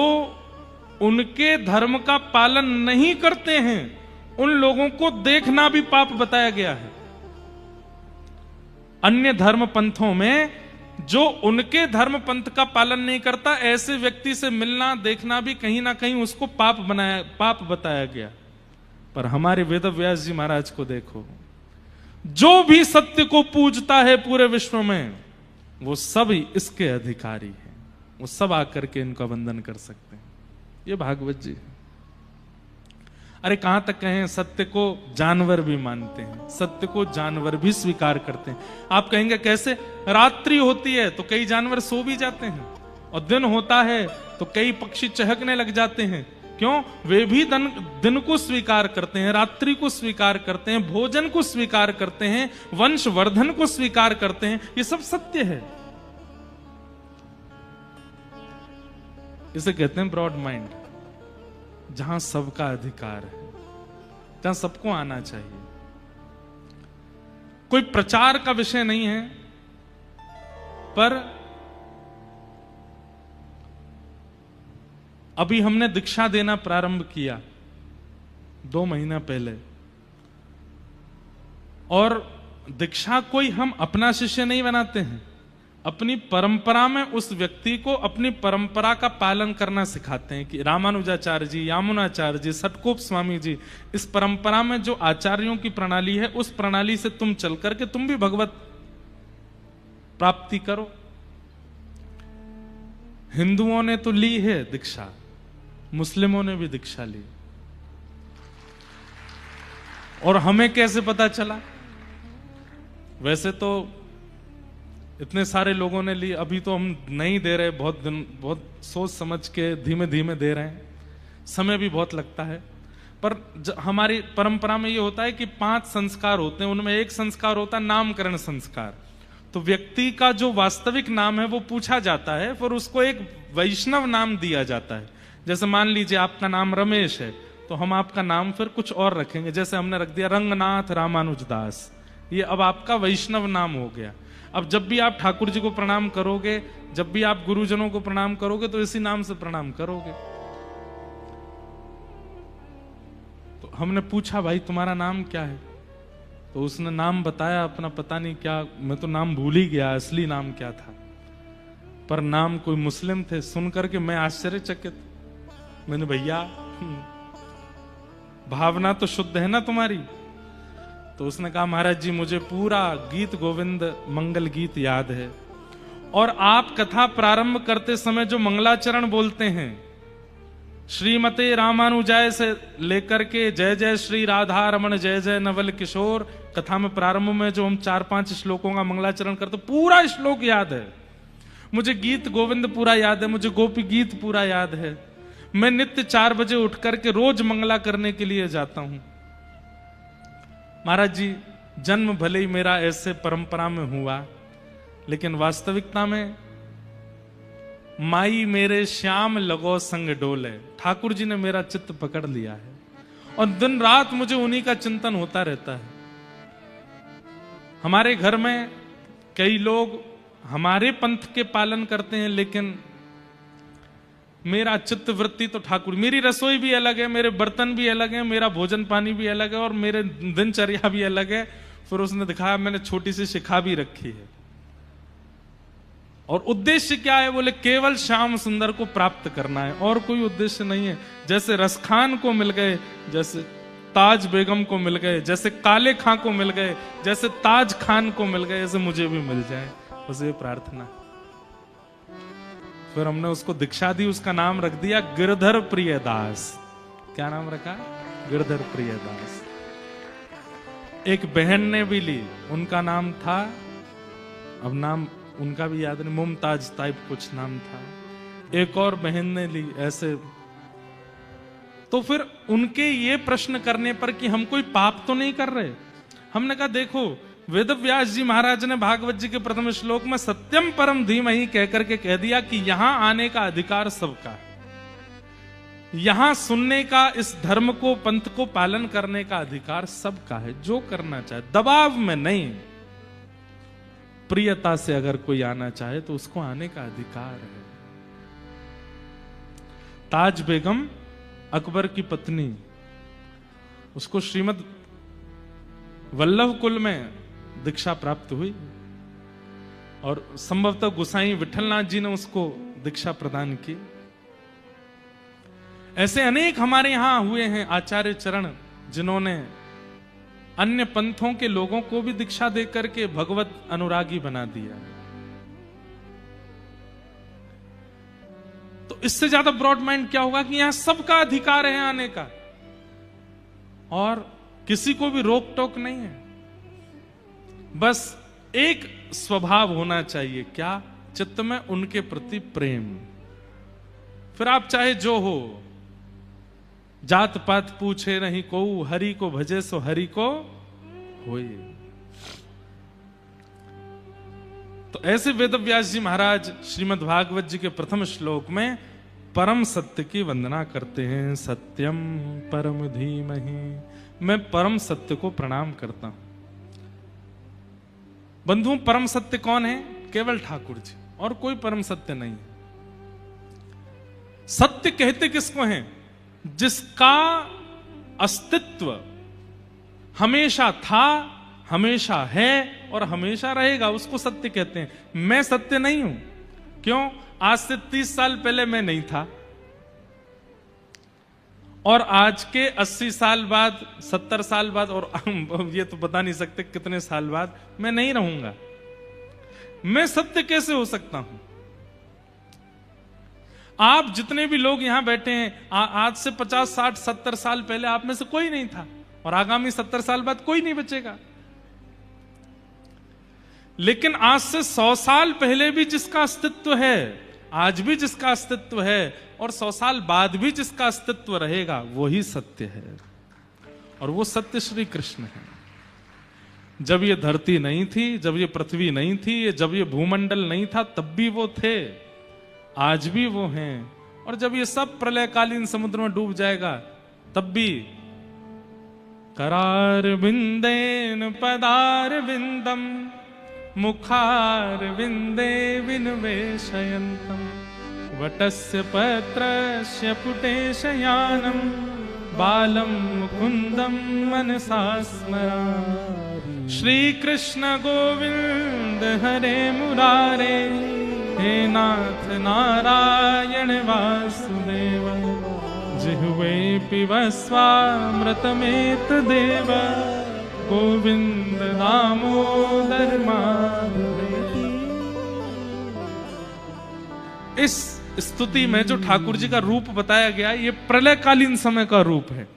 Speaker 1: उनके धर्म का पालन नहीं करते हैं उन लोगों को देखना भी पाप बताया गया है। अन्य धर्म पंथों में जो उनके धर्म पंथ का पालन नहीं करता, ऐसे व्यक्ति से मिलना देखना भी कहीं ना कहीं उसको पाप बताया गया। पर हमारे वेदव्यास जी महाराज को देखो, जो भी सत्य को पूजता है पूरे विश्व में वो सब ही इसके अधिकारी हैं, वो सब आकर के इनका वंदन कर सकते हैं। ये भागवत जी। अरे कहां तक कहें, सत्य को जानवर भी मानते हैं, सत्य को जानवर भी स्वीकार करते हैं। आप कहेंगे कैसे? रात्रि होती है तो कई जानवर सो भी जाते हैं, और दिन होता है तो कई पक्षी चहकने लग जाते हैं। क्यों? वे भी दिन को स्वीकार करते हैं, रात्रि को स्वीकार करते हैं, भोजन को स्वीकार करते हैं, वंशवर्धन को स्वीकार करते हैं। ये सब सत्य है। इसे कहते हैं ब्रॉड माइंड, जहां सबका अधिकार है, जहां सबको आना चाहिए। कोई प्रचार का विषय नहीं है, पर अभी हमने दीक्षा देना प्रारंभ किया 2 महीना पहले, और दीक्षा कोई हम अपना शिष्य नहीं बनाते हैं, अपनी परंपरा में उस व्यक्ति को अपनी परंपरा का पालन करना सिखाते हैं। कि रामानुजाचार्य जी, यामुनाचार्य जी, सटकोप स्वामी जी, इस परंपरा में जो आचार्यों की प्रणाली है उस प्रणाली से तुम चल करके तुम भी भगवत प्राप्ति करो। हिंदुओं ने तो ली है दीक्षा, मुस्लिमों ने भी दीक्षा ली, और हमें कैसे पता चला? वैसे तो इतने सारे लोगों ने ली, अभी तो हम नहीं दे रहे, बहुत सोच समझ के धीमे धीमे दे रहे हैं, समय भी बहुत लगता है। पर हमारी परंपरा में ये होता है कि 5 संस्कार होते हैं, उनमें एक संस्कार होता है नामकरण संस्कार। तो व्यक्ति का जो वास्तविक नाम है वो पूछा जाता है, फिर उसको एक वैष्णव नाम दिया जाता है। जैसे मान लीजिए आपका नाम रमेश है, तो हम आपका नाम फिर कुछ और रखेंगे, जैसे हमने रख दिया रंगनाथ रामानुजदास, ये अब आपका वैष्णव नाम हो गया। अब जब भी आप ठाकुर जी को प्रणाम करोगे, जब भी आप गुरुजनों को प्रणाम करोगे, तो इसी नाम से प्रणाम करोगे। तो हमने पूछा भाई तुम्हारा नाम क्या है, तो उसने नाम बताया अपना, पता नहीं क्या, मैं तो नाम भूल ही गया असली नाम क्या था, पर नाम कोई मुस्लिम थे। सुन करके मैं आश्चर्यचकित, मैंने भैया भावना तो शुद्ध है ना तुम्हारी? तो उसने कहा महाराज जी मुझे पूरा गीत गोविंद मंगल गीत याद है, और आप कथा प्रारंभ करते समय जो मंगलाचरण बोलते हैं, श्रीमते रामानुजाय से लेकर के जय जय श्री राधा रमण जय जय नवल किशोर, कथा में प्रारंभ में जो हम 4-5 श्लोकों का मंगलाचरण करते, पूरा श्लोक याद है मुझे, गीत गोविंद पूरा याद है मुझे, गोपी गीत पूरा याद है। मैं नित्य 4 बजे उठ करके रोज मंगला करने के लिए जाता हूं। महाराज जी जन्म भले ही मेरा ऐसे परंपरा में हुआ, लेकिन वास्तविकता में माई मेरे श्याम लगो संग डोले, ठाकुर जी ने मेरा चित्त पकड़ लिया है, और दिन रात मुझे उन्हीं का चिंतन होता रहता है। हमारे घर में कई लोग हमारे पंथ के पालन करते हैं, लेकिन मेरा चित्त वृत्ति तो ठाकुर, मेरी रसोई भी अलग है, मेरे बर्तन भी अलग है, मेरा भोजन पानी भी अलग है, और मेरे दिनचर्या भी अलग है। फिर उसने दिखाया, मैंने छोटी सी शिखा भी रखी है, और उद्देश्य क्या है? बोले केवल श्याम सुंदर को प्राप्त करना है, और कोई उद्देश्य नहीं है। जैसे रसखान को मिल गए, जैसे ताज बेगम को मिल गए, जैसे काले खां को मिल गए, जैसे ताज खान को मिल गए, ऐसे मुझे भी मिल जाए, बस ये प्रार्थना। फिर हमने उसको दीक्षा दी, उसका नाम रख दिया गिरधर प्रियदास। क्या नाम रखा? गिरधर प्रियदास। एक बहन ने भी ली, उनका नाम था, अब नाम उनका भी याद नहीं, मुमताज टाइप कुछ नाम था। एक और बहन ने ली, ऐसे। तो फिर उनके ये प्रश्न करने पर कि हम कोई पाप तो नहीं कर रहे, हमने कहा देखो वेद व्यास जी महाराज ने भागवत जी के प्रथम श्लोक में सत्यम परम धीमहि कहकर के कह दिया कि यहां आने का अधिकार सबका है, यहां सुनने का, इस धर्म को पंथ को पालन करने का अधिकार सबका है, जो करना चाहे, दबाव में नहीं, प्रियता से अगर कोई आना चाहे तो उसको आने का अधिकार है। ताज बेगम अकबर की पत्नी, उसको श्रीमद वल्लभ कुल में दीक्षा प्राप्त हुई, और संभवतः गोसाई विठलनाथ जी ने उसको दीक्षा प्रदान की। ऐसे अनेक हमारे यहां हुए हैं आचार्य चरण, जिन्होंने अन्य पंथों के लोगों को भी दीक्षा देकर के भगवत अनुरागी बना दिया। तो इससे ज्यादा ब्रॉड माइंड क्या होगा कि यहां सबका अधिकार है आने का, और किसी को भी रोक टोक नहीं है, बस एक स्वभाव होना चाहिए, क्या? चित्त में उनके प्रति प्रेम। फिर आप चाहे जो हो, जात पात पूछे नहीं को, हरि को भजे सो हरि को होए। तो ऐसे वेद व्यास जी महाराज श्रीमद् भागवत जी के प्रथम श्लोक में परम सत्य की वंदना करते हैं। सत्यम परम धीमहि, मैं परम सत्य को प्रणाम करता हूं। बंधुओं, परम सत्य कौन है? केवल ठाकुर जी, और कोई परम सत्य नहीं है। सत्य कहते किसको हैं? जिसका अस्तित्व हमेशा था, हमेशा है और हमेशा रहेगा, उसको सत्य कहते हैं। मैं सत्य नहीं हूं। क्यों? आज से 30 साल पहले मैं नहीं था, और आज के 80 साल बाद, 70 साल बाद, और ये तो बता नहीं सकते कितने साल बाद मैं नहीं रहूंगा। मैं सत्य कैसे हो सकता हूं? आप जितने भी लोग यहां बैठे हैं, आज से 50, 60, 70 साल पहले आप में से कोई नहीं था, और आगामी 70 साल बाद कोई नहीं बचेगा। लेकिन आज से 100 साल पहले भी जिसका अस्तित्व है, आज भी जिसका अस्तित्व है, और 100 साल बाद भी जिसका अस्तित्व रहेगा, वही सत्य है, और वो सत्य श्री कृष्ण है। जब ये धरती नहीं थी, जब ये पृथ्वी नहीं थी, जब ये भूमंडल नहीं था, तब भी वो थे, आज भी वो हैं। और जब ये सब प्रलयकालीन समुद्र में डूब जाएगा तब भी करार बिंदेन पदार बिंदम मुखार बिंदे विनवेशयन्तम वटस्य पत्रस्य पुटे शयानम बालम मुकुंदम मनसा स्मरामि। श्री कृष्ण गोविंद हरे मुरारे, हे नाथ नारायण वासुदेव, जिह्वे पिबस्वामृतमेत देव, गोविंद दामोदर माधवेति। इस स्तुति में जो ठाकुर जी का रूप बताया गया, ये प्रलयकालीन समय का रूप है।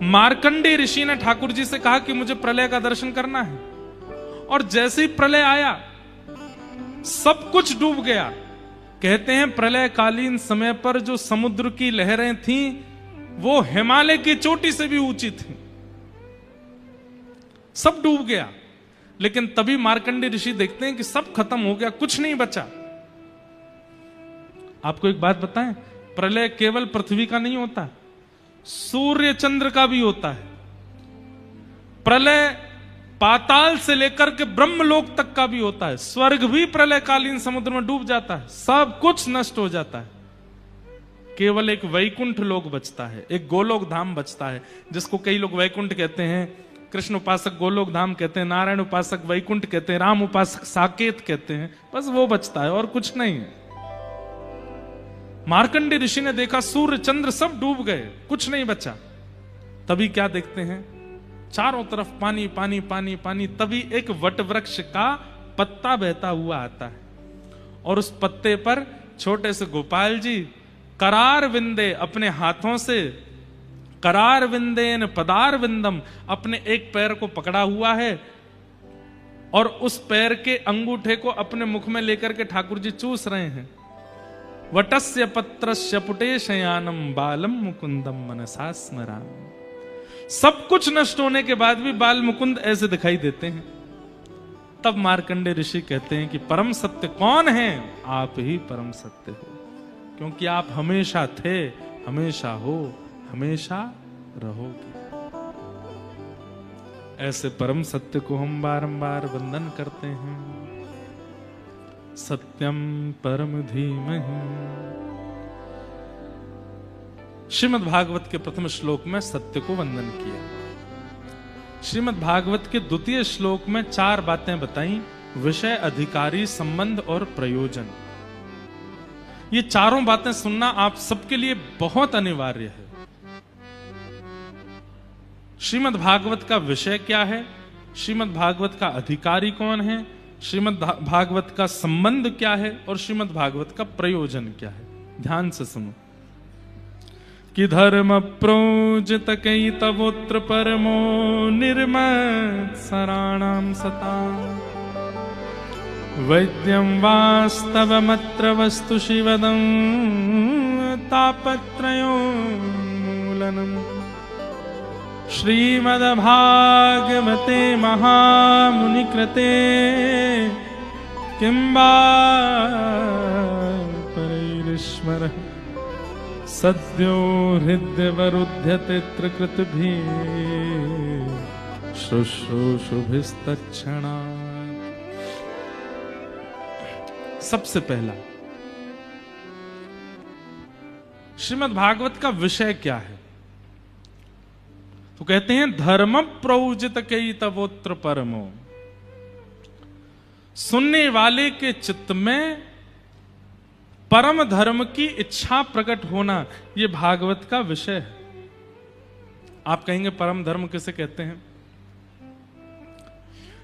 Speaker 1: मार्कंडेय ऋषि ने ठाकुर जी से कहा कि मुझे प्रलय का दर्शन करना है, और जैसे ही प्रलय आया सब कुछ डूब गया। कहते हैं प्रलयकालीन समय पर जो समुद्र की लहरें थीं वो हिमालय की चोटी से भी ऊंची थी, सब डूब गया। लेकिन तभी मार्कंडेय ऋषि देखते हैं कि सब खत्म हो गया, कुछ नहीं बचा। आपको एक बात बताएं, प्रलय केवल पृथ्वी का नहीं होता, सूर्य चंद्र का भी होता है। प्रलय पाताल से लेकर के ब्रह्मलोक तक का भी होता है। स्वर्ग भी प्रलयकालीन समुद्र में डूब जाता है, सब कुछ नष्ट हो जाता है। केवल एक वैकुंठ लोक बचता है, एक गोलोक धाम बचता है, जिसको कई लोग वैकुंठ कहते हैं, कृष्ण उपासक गोलोक धाम कहते हैं, नारायण उपासक वैकुंठ कहते हैं, राम उपासक साकेत कहते हैं। बस वो बचता है और कुछ नहीं है। मार्कंडेय ऋषि ने देखा सूर्य चंद्र सब डूब गए, कुछ नहीं बचा। तभी क्या देखते हैं, चारों तरफ पानी पानी पानी पानी। तभी एक वट वृक्ष का पत्ता बहता हुआ आता है, और उस पत्ते पर छोटे से गोपाल जी करार विंदे अपने हाथों से, करार विंदेन पदार विंदम, अपने एक पैर को पकड़ा हुआ है और उस पैर के अंगूठे को अपने मुख में लेकर के ठाकुर जी चूस रहे हैं। वटस्य पत्रस्य पुटे शयानम बालम मुकुंदम मनसा स्मरामि। सब कुछ नष्ट होने के बाद भी बाल मुकुंद ऐसे दिखाई देते हैं। तब मार्कंडेय ऋषि कहते हैं कि परम सत्य कौन है? आप ही परम सत्य हो, क्योंकि आप हमेशा थे, हमेशा हो, हमेशा रहोगे। ऐसे परम सत्य को हम बारंबार वंदन करते हैं। सत्यम परम धीमहि। श्रीमद् भागवत के प्रथम श्लोक में सत्य को वंदन किया। श्रीमद् भागवत के द्वितीय श्लोक में 4 बातें बताई, विषय, अधिकारी, संबंध और प्रयोजन। ये चारों बातें सुनना आप सबके लिए बहुत अनिवार्य है। श्रीमद् भागवत का विषय क्या है, श्रीमद् भागवत का अधिकारी कौन है, श्रीमद् भागवत का संबंध क्या है और श्रीमद् भागवत का प्रयोजन क्या है। ध्यान से सुनो। कि धर्म प्रोजित कई तवोत्र परमो निर्मत सराणाम सता वैद्यम वास्तवमत्र वस्तु शिवदं तापत्रयोन्मूलनम्। श्रीमद्भागवते महामुनिकृते किंबा परैरीश्वरः सद्यो हृदयवरुध्यते त्रिकृतभिः शुश्रूषुभिस्तत्क्षणात्। सबसे पहला, श्रीमद् भागवत का विषय क्या है? तो कहते हैं धर्म प्रौजित कई तवोत्र परमो। सुनने वाले के चित्त में परम धर्म की इच्छा प्रकट होना, यह भागवत का विषय है। आप कहेंगे परम धर्म किसे कहते हैं?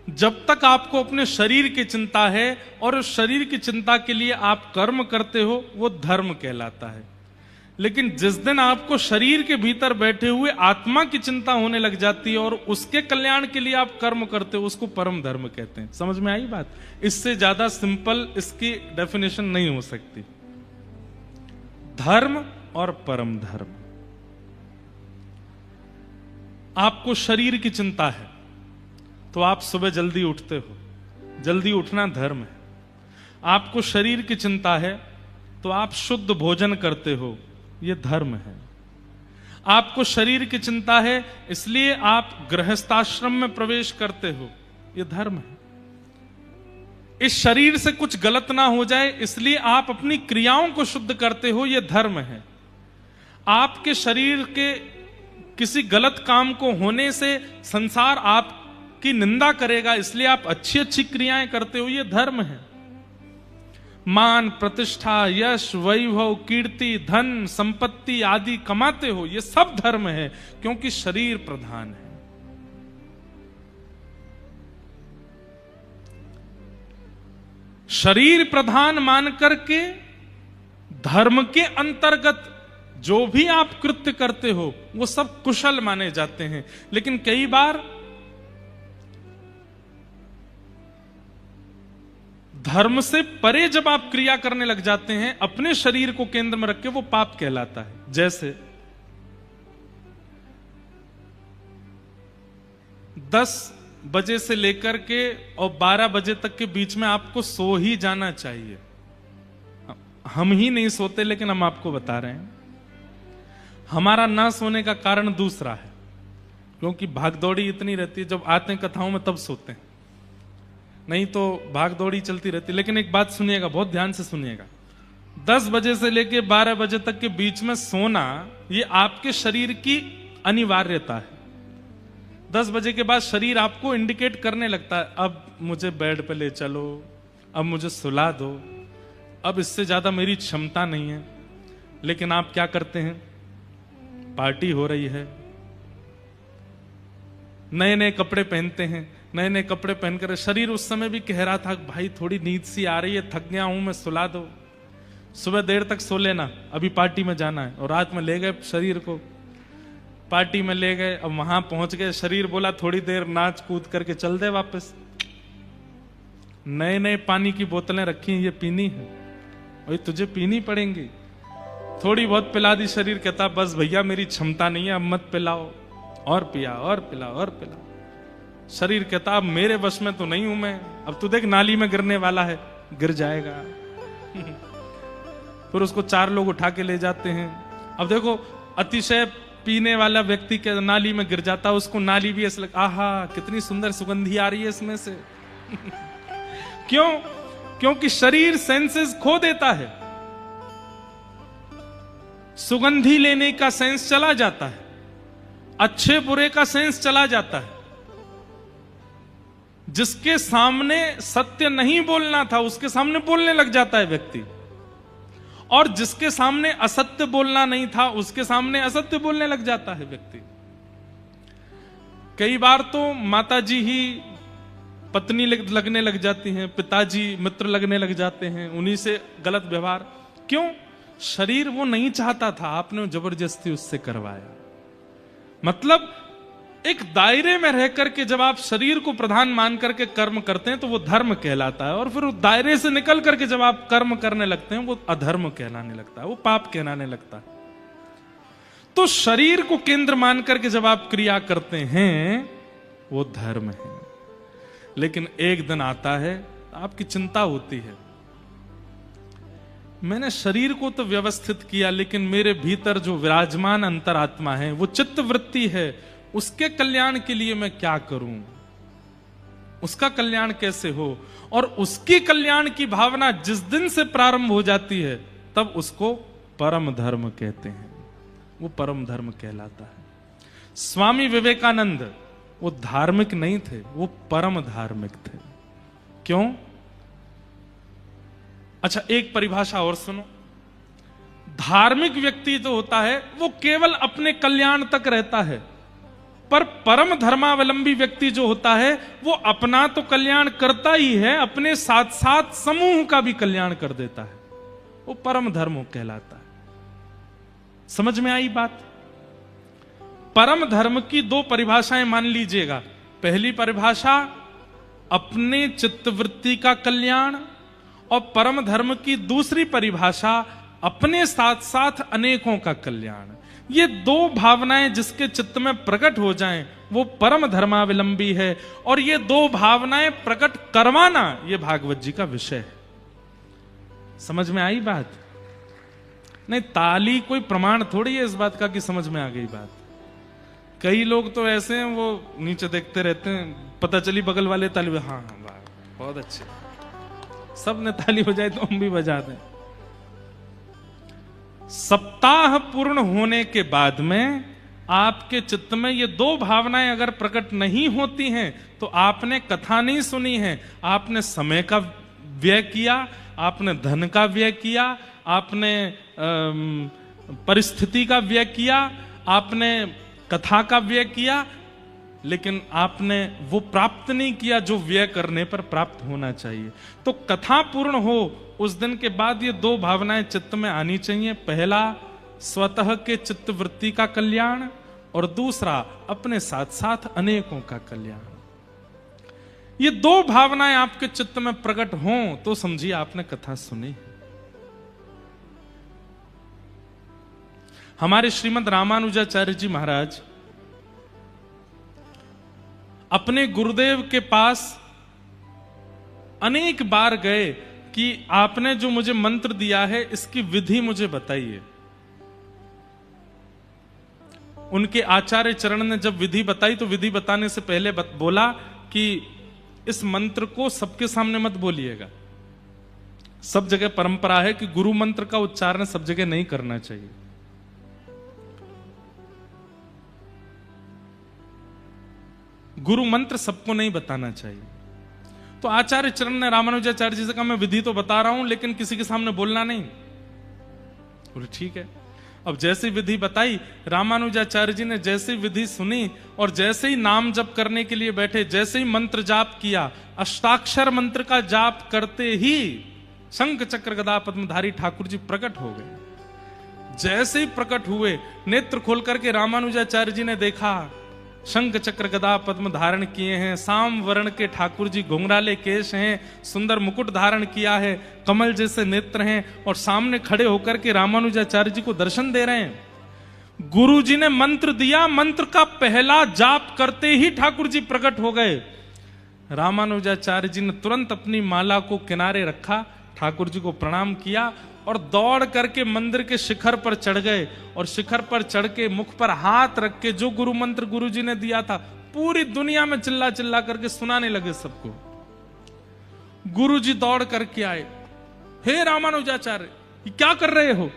Speaker 1: जब तक आपको अपने शरीर की चिंता है और उस शरीर की चिंता के लिए आप कर्म करते हो, वो धर्म कहलाता है। लेकिन जिस दिन आपको शरीर के भीतर बैठे हुए आत्मा की चिंता होने लग जाती है और उसके कल्याण के लिए आप कर्म करते हो, उसको परम धर्म कहते हैं। समझ में आई बात? इससे ज्यादा सिंपल इसकी डेफिनेशन नहीं हो सकती। धर्म और परम धर्म। आपको शरीर की चिंता है, तो आप सुबह जल्दी उठते हो, जल्दी उठना धर्म है। आपको शरीर की चिंता है तो आप शुद्ध भोजन करते हो, यह धर्म है। आपको शरीर की चिंता है इसलिए आप गृहस्थाश्रम में प्रवेश करते हो, यह धर्म है। इस शरीर से कुछ गलत ना हो जाए इसलिए आप अपनी क्रियाओं को शुद्ध करते हो, यह धर्म है। आपके शरीर के किसी गलत काम को होने से संसार आपकी निंदा करेगा इसलिए आप अच्छी अच्छी क्रियाएं करते हो, यह धर्म है। मान, प्रतिष्ठा, यश, वैभव, कीर्ति, धन, संपत्ति आदि कमाते हो, यह सब धर्म है, क्योंकि शरीर प्रधान है। शरीर प्रधान मान करके धर्म के अंतर्गत जो भी आप कृत्य करते हो वो सब कुशल माने जाते हैं। लेकिन कई बार धर्म से परे जब आप क्रिया करने लग जाते हैं, अपने शरीर को केंद्र में रख के, वो पाप कहलाता है। जैसे 10 बजे से लेकर के और 12 बजे तक के बीच में आपको सो ही जाना चाहिए। हम ही नहीं सोते, लेकिन हम आपको बता रहे हैं। हमारा ना सोने का कारण दूसरा है, क्योंकि भागदौड़ी इतनी रहती है, जब आते हैं कथाओं में तब सोते हैं, नहीं तो भागदौड़ी चलती रहती। लेकिन एक बात सुनिएगा, बहुत ध्यान से सुनिएगा, 10 बजे से लेकर 12 बजे तक के बीच में सोना ये आपके शरीर की अनिवार्यता है। 10 बजे के बाद शरीर आपको इंडिकेट करने लगता है, अब मुझे बेड पे ले चलो, अब मुझे सुला दो, अब इससे ज्यादा मेरी क्षमता नहीं है। लेकिन आप क्या करते हैं, पार्टी हो रही है, नए नए कपड़े पहनते हैं, नए नए कपड़े पहनकर शरीर उस समय भी कह रहा था भाई थोड़ी नींद सी आ रही है, थक गया हूं मैं, सुला दो, सुबह देर तक सो लेना, अभी पार्टी में जाना है। और रात में ले गए शरीर को, पार्टी में ले गए, अब वहां पहुंच गए, शरीर बोला थोड़ी देर नाच कूद करके चल दे वापस। नए नए पानी की बोतलें रखी हैं, ये पीनी है, और तुझे पीनी पड़ेंगी। थोड़ी बहुत पिला दी, शरीर कहता बस भैया मेरी क्षमता नहीं है, अब मत पिलाओ, और पिया और पिला और पिला। शरीर कहता अब मेरे वश में तो नहीं हूं मैं, अब तू देख नाली में गिरने वाला है, गिर जाएगा। फिर उसको 4 लोग उठा के ले जाते हैं। अब देखो अतिशय पीने वाला व्यक्ति के नाली में गिर जाता, उसको नाली भी ऐसे लगा, आहा कितनी सुंदर सुगंधी आ रही है इसमें से। क्यों? क्योंकि शरीर सेंसेस खो देता है, सुगंधी लेने का सेंस चला जाता है, अच्छे बुरे का सेंस चला जाता है। जिसके सामने सत्य नहीं बोलना था उसके सामने बोलने लग जाता है व्यक्ति, और जिसके सामने असत्य बोलना नहीं था उसके सामने असत्य बोलने लग जाता है व्यक्ति। कई बार तो माताजी ही पत्नी लगने लग जाती हैं, पिताजी मित्र लगने लग जाते हैं, उन्हीं से गलत व्यवहार। क्यों? शरीर वो नहीं चाहता था, आपने जबरदस्ती उससे करवाया। मतलब एक दायरे में रह करके जब आप शरीर को प्रधान मान करके कर्म करते हैं तो वो धर्म कहलाता है, और फिर उस दायरे से निकल करके जब आप कर्म करने लगते हैं वो अधर्म कहलाने लगता है, वो पाप कहलाने लगता है। तो शरीर को केंद्र मान करके जब आप क्रिया करते हैं वो धर्म है। लेकिन एक दिन आता है, आपकी चिंता होती है, मैंने शरीर को तो व्यवस्थित किया, लेकिन मेरे भीतर जो विराजमान अंतरात्मा है, वो चित्त वृत्ति है, उसके कल्याण के लिए मैं क्या करूं, उसका कल्याण कैसे हो। और उसकी कल्याण की भावना जिस दिन से प्रारंभ हो जाती है तब उसको परम धर्म कहते हैं, वो परम धर्म कहलाता है। स्वामी विवेकानंद वो धार्मिक नहीं थे, वो परम धार्मिक थे। क्यों? अच्छा एक परिभाषा और सुनो, धार्मिक व्यक्ति जो होता है वो केवल अपने कल्याण तक रहता है, पर परम धर्मावलंबी व्यक्ति जो होता है वो अपना तो कल्याण करता ही है, अपने साथ साथ समूह का भी कल्याण कर देता है, वो परम धर्म कहलाता है। समझ में आई बात? परम धर्म की 2 परिभाषाएं मान लीजिएगा। पहली परिभाषा अपने चित्तवृत्ति का कल्याण, और परम धर्म की दूसरी परिभाषा अपने साथ साथ अनेकों का कल्याण। ये दो भावनाएं जिसके चित्त में प्रकट हो जाएं वो परम धर्मावलंबी है, और ये दो भावनाएं प्रकट करवाना ये भागवत जी का विषय है। समझ में आई बात? नहीं, ताली कोई प्रमाण थोड़ी है इस बात का कि समझ में आ गई बात। कई लोग तो ऐसे हैं, वो नीचे देखते रहते हैं, पता चली बगल वाले ताली, हाँ हाँ वाह बहुत अच्छे, सब ने ताली बजाई तो हम भी बजा दें। सप्ताह पूर्ण होने के बाद में आपके चित्त में ये दो भावनाएं अगर प्रकट नहीं होती हैं तो आपने कथा नहीं सुनी है, आपने समय का व्यय किया, आपने धन का व्यय किया, आपने परिस्थिति का व्यय किया, आपने कथा का व्यय किया, लेकिन आपने वो प्राप्त नहीं किया जो व्यय करने पर प्राप्त होना चाहिए। तो कथा पूर्ण हो उस दिन के बाद ये दो भावनाएं चित्त में आनी चाहिए। पहला स्वतः के चित्त वृत्ति का कल्याण, और दूसरा अपने साथ साथ अनेकों का कल्याण। ये दो भावनाएं आपके चित्त में प्रकट हों तो समझिए आपने कथा सुनी। हमारे श्रीमद् रामानुजाचार्य जी महाराज अपने गुरुदेव के पास अनेक बार गए कि आपने जो मुझे मंत्र दिया है इसकी विधि मुझे बताइए। उनके आचार्य चरण ने जब विधि बताई तो विधि बताने से पहले बोला कि इस मंत्र को सबके सामने मत बोलिएगा। सब जगह परंपरा है कि गुरु मंत्र का उच्चारण सब जगह नहीं करना चाहिए। गुरु मंत्र सबको नहीं बताना चाहिए। तो आचार्य चरण ने रामानुजाचार्य जी से कहा मैं विधि तो बता रहा हूं लेकिन किसी के सामने बोलना नहीं। बोले ठीक है। अब जैसी विधि बताई, रामानुजाचार्य जी ने जैसी विधि सुनी और जैसे ही नाम जप करने के लिए बैठे, जैसे ही मंत्र जाप किया, अष्टाक्षर मंत्र का जाप करते ही शंख चक्र गदा पद्मधारी ठाकुर जी प्रकट हो गए। जैसे ही प्रकट हुए, नेत्र खोल करके रामानुजाचार्य जी ने देखा शंख चक्र गदा पद्म धारण किए हैं, साम वर्ण के ठाकुर जी, घुंघराले केश हैं, सुंदर मुकुट धारण किया है, कमल जैसे नेत्र हैं, और सामने खड़े होकर के रामानुजाचार्य जी को दर्शन दे रहे हैं। गुरु जी ने मंत्र दिया, मंत्र का पहला जाप करते ही ठाकुर जी प्रकट हो गए। रामानुजाचार्य जी ने तुरंत अपनी माला को किनारे रखा, ठाकुर जी को प्रणाम किया और दौड़ करके मंदिर के शिखर पर चढ़ गए, और शिखर पर चढ़ के मुख पर हाथ रख के जो गुरु मंत्र गुरु जी ने दिया था पूरी दुनिया में चिल्ला चिल्ला करके सुनाने लगे सबको। गुरु जी दौड़ करके आए, हे रामानुजाचार्य ये क्या कर रहे हो?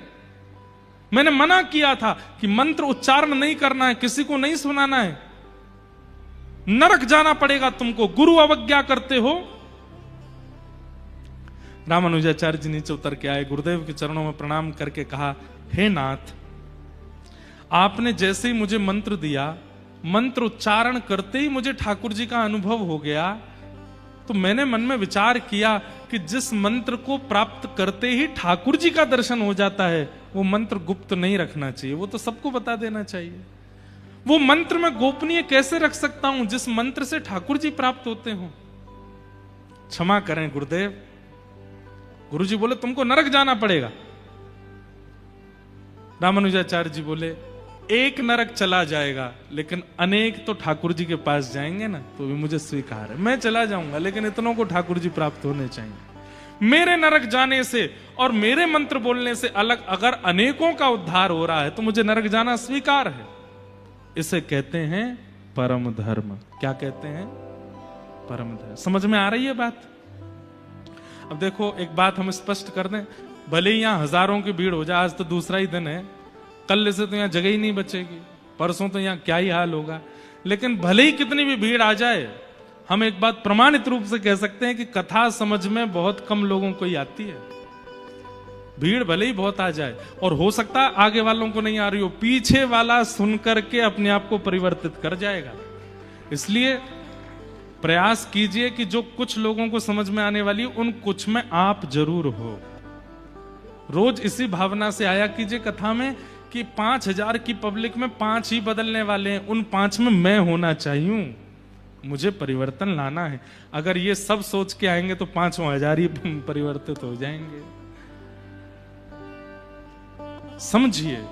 Speaker 1: मैंने मना किया था कि मंत्र उच्चारण नहीं करना है, किसी को नहीं सुनाना है, नरक जाना पड़ेगा तुमको, गुरु अवज्ञा करते हो। रामानुजाचार्य जी नीचे उतर के आए, गुरुदेव के चरणों में प्रणाम करके कहा, हे नाथ, आपने जैसे ही मुझे मंत्र दिया, मंत्र उच्चारण करते ही मुझे ठाकुर जी का अनुभव हो गया, तो मैंने मन में विचार किया कि जिस मंत्र को प्राप्त करते ही ठाकुर जी का दर्शन हो जाता है वो मंत्र गुप्त नहीं रखना चाहिए, वो तो सबको बता देना चाहिए। वो मंत्र मैं गोपनीय कैसे रख सकता हूं जिस मंत्र से ठाकुर जी प्राप्त होते हो? क्षमा करें गुरुदेव। गुरु जी बोले तुमको नरक जाना पड़ेगा। रामानुजाचार्य जी बोले एक नरक चला जाएगा लेकिन अनेक तो ठाकुर जी के पास जाएंगे ना, तो भी मुझे स्वीकार है। मैं चला जाऊंगा लेकिन इतनों को ठाकुर जी प्राप्त होने चाहिए। मेरे नरक जाने से और मेरे मंत्र बोलने से अलग अगर अनेकों का उद्धार हो रहा है तो मुझे नरक जाना स्वीकार है। इसे कहते हैं परम धर्म। क्या कहते हैं? परम धर्म। समझ में आ रही है बात? अब देखो एक बात हम स्पष्ट कर दें, भले ही यहां हजारों की भीड़ हो जाए, आज तो दूसरा ही दिन है, कल से तो यहां जगह ही नहीं बचेगी, परसों तो यहां क्या ही हाल होगा, लेकिन भले ही कितनी भी भीड़ आ जाए, हम एक बात प्रमाणित रूप से कह सकते हैं कि कथा समझ में बहुत कम लोगों को ही आती है। भीड़ भले ही बहुत आ जाए और हो सकता है आगे वालों को नहीं आ रही हो, पीछे वाला सुन करके अपने आप को परिवर्तित कर जाएगा। इसलिए प्रयास कीजिए कि जो कुछ लोगों को समझ में आने वाली उन कुछ में आप जरूर हो। रोज इसी भावना से आया कीजिए कथा में कि 5000 की पब्लिक में 5 ही बदलने वाले हैं, उन 5 में मैं होना चाहिए, मुझे परिवर्तन लाना है। अगर ये सब सोच के आएंगे तो 5000 ही परिवर्तित हो जाएंगे। समझिए।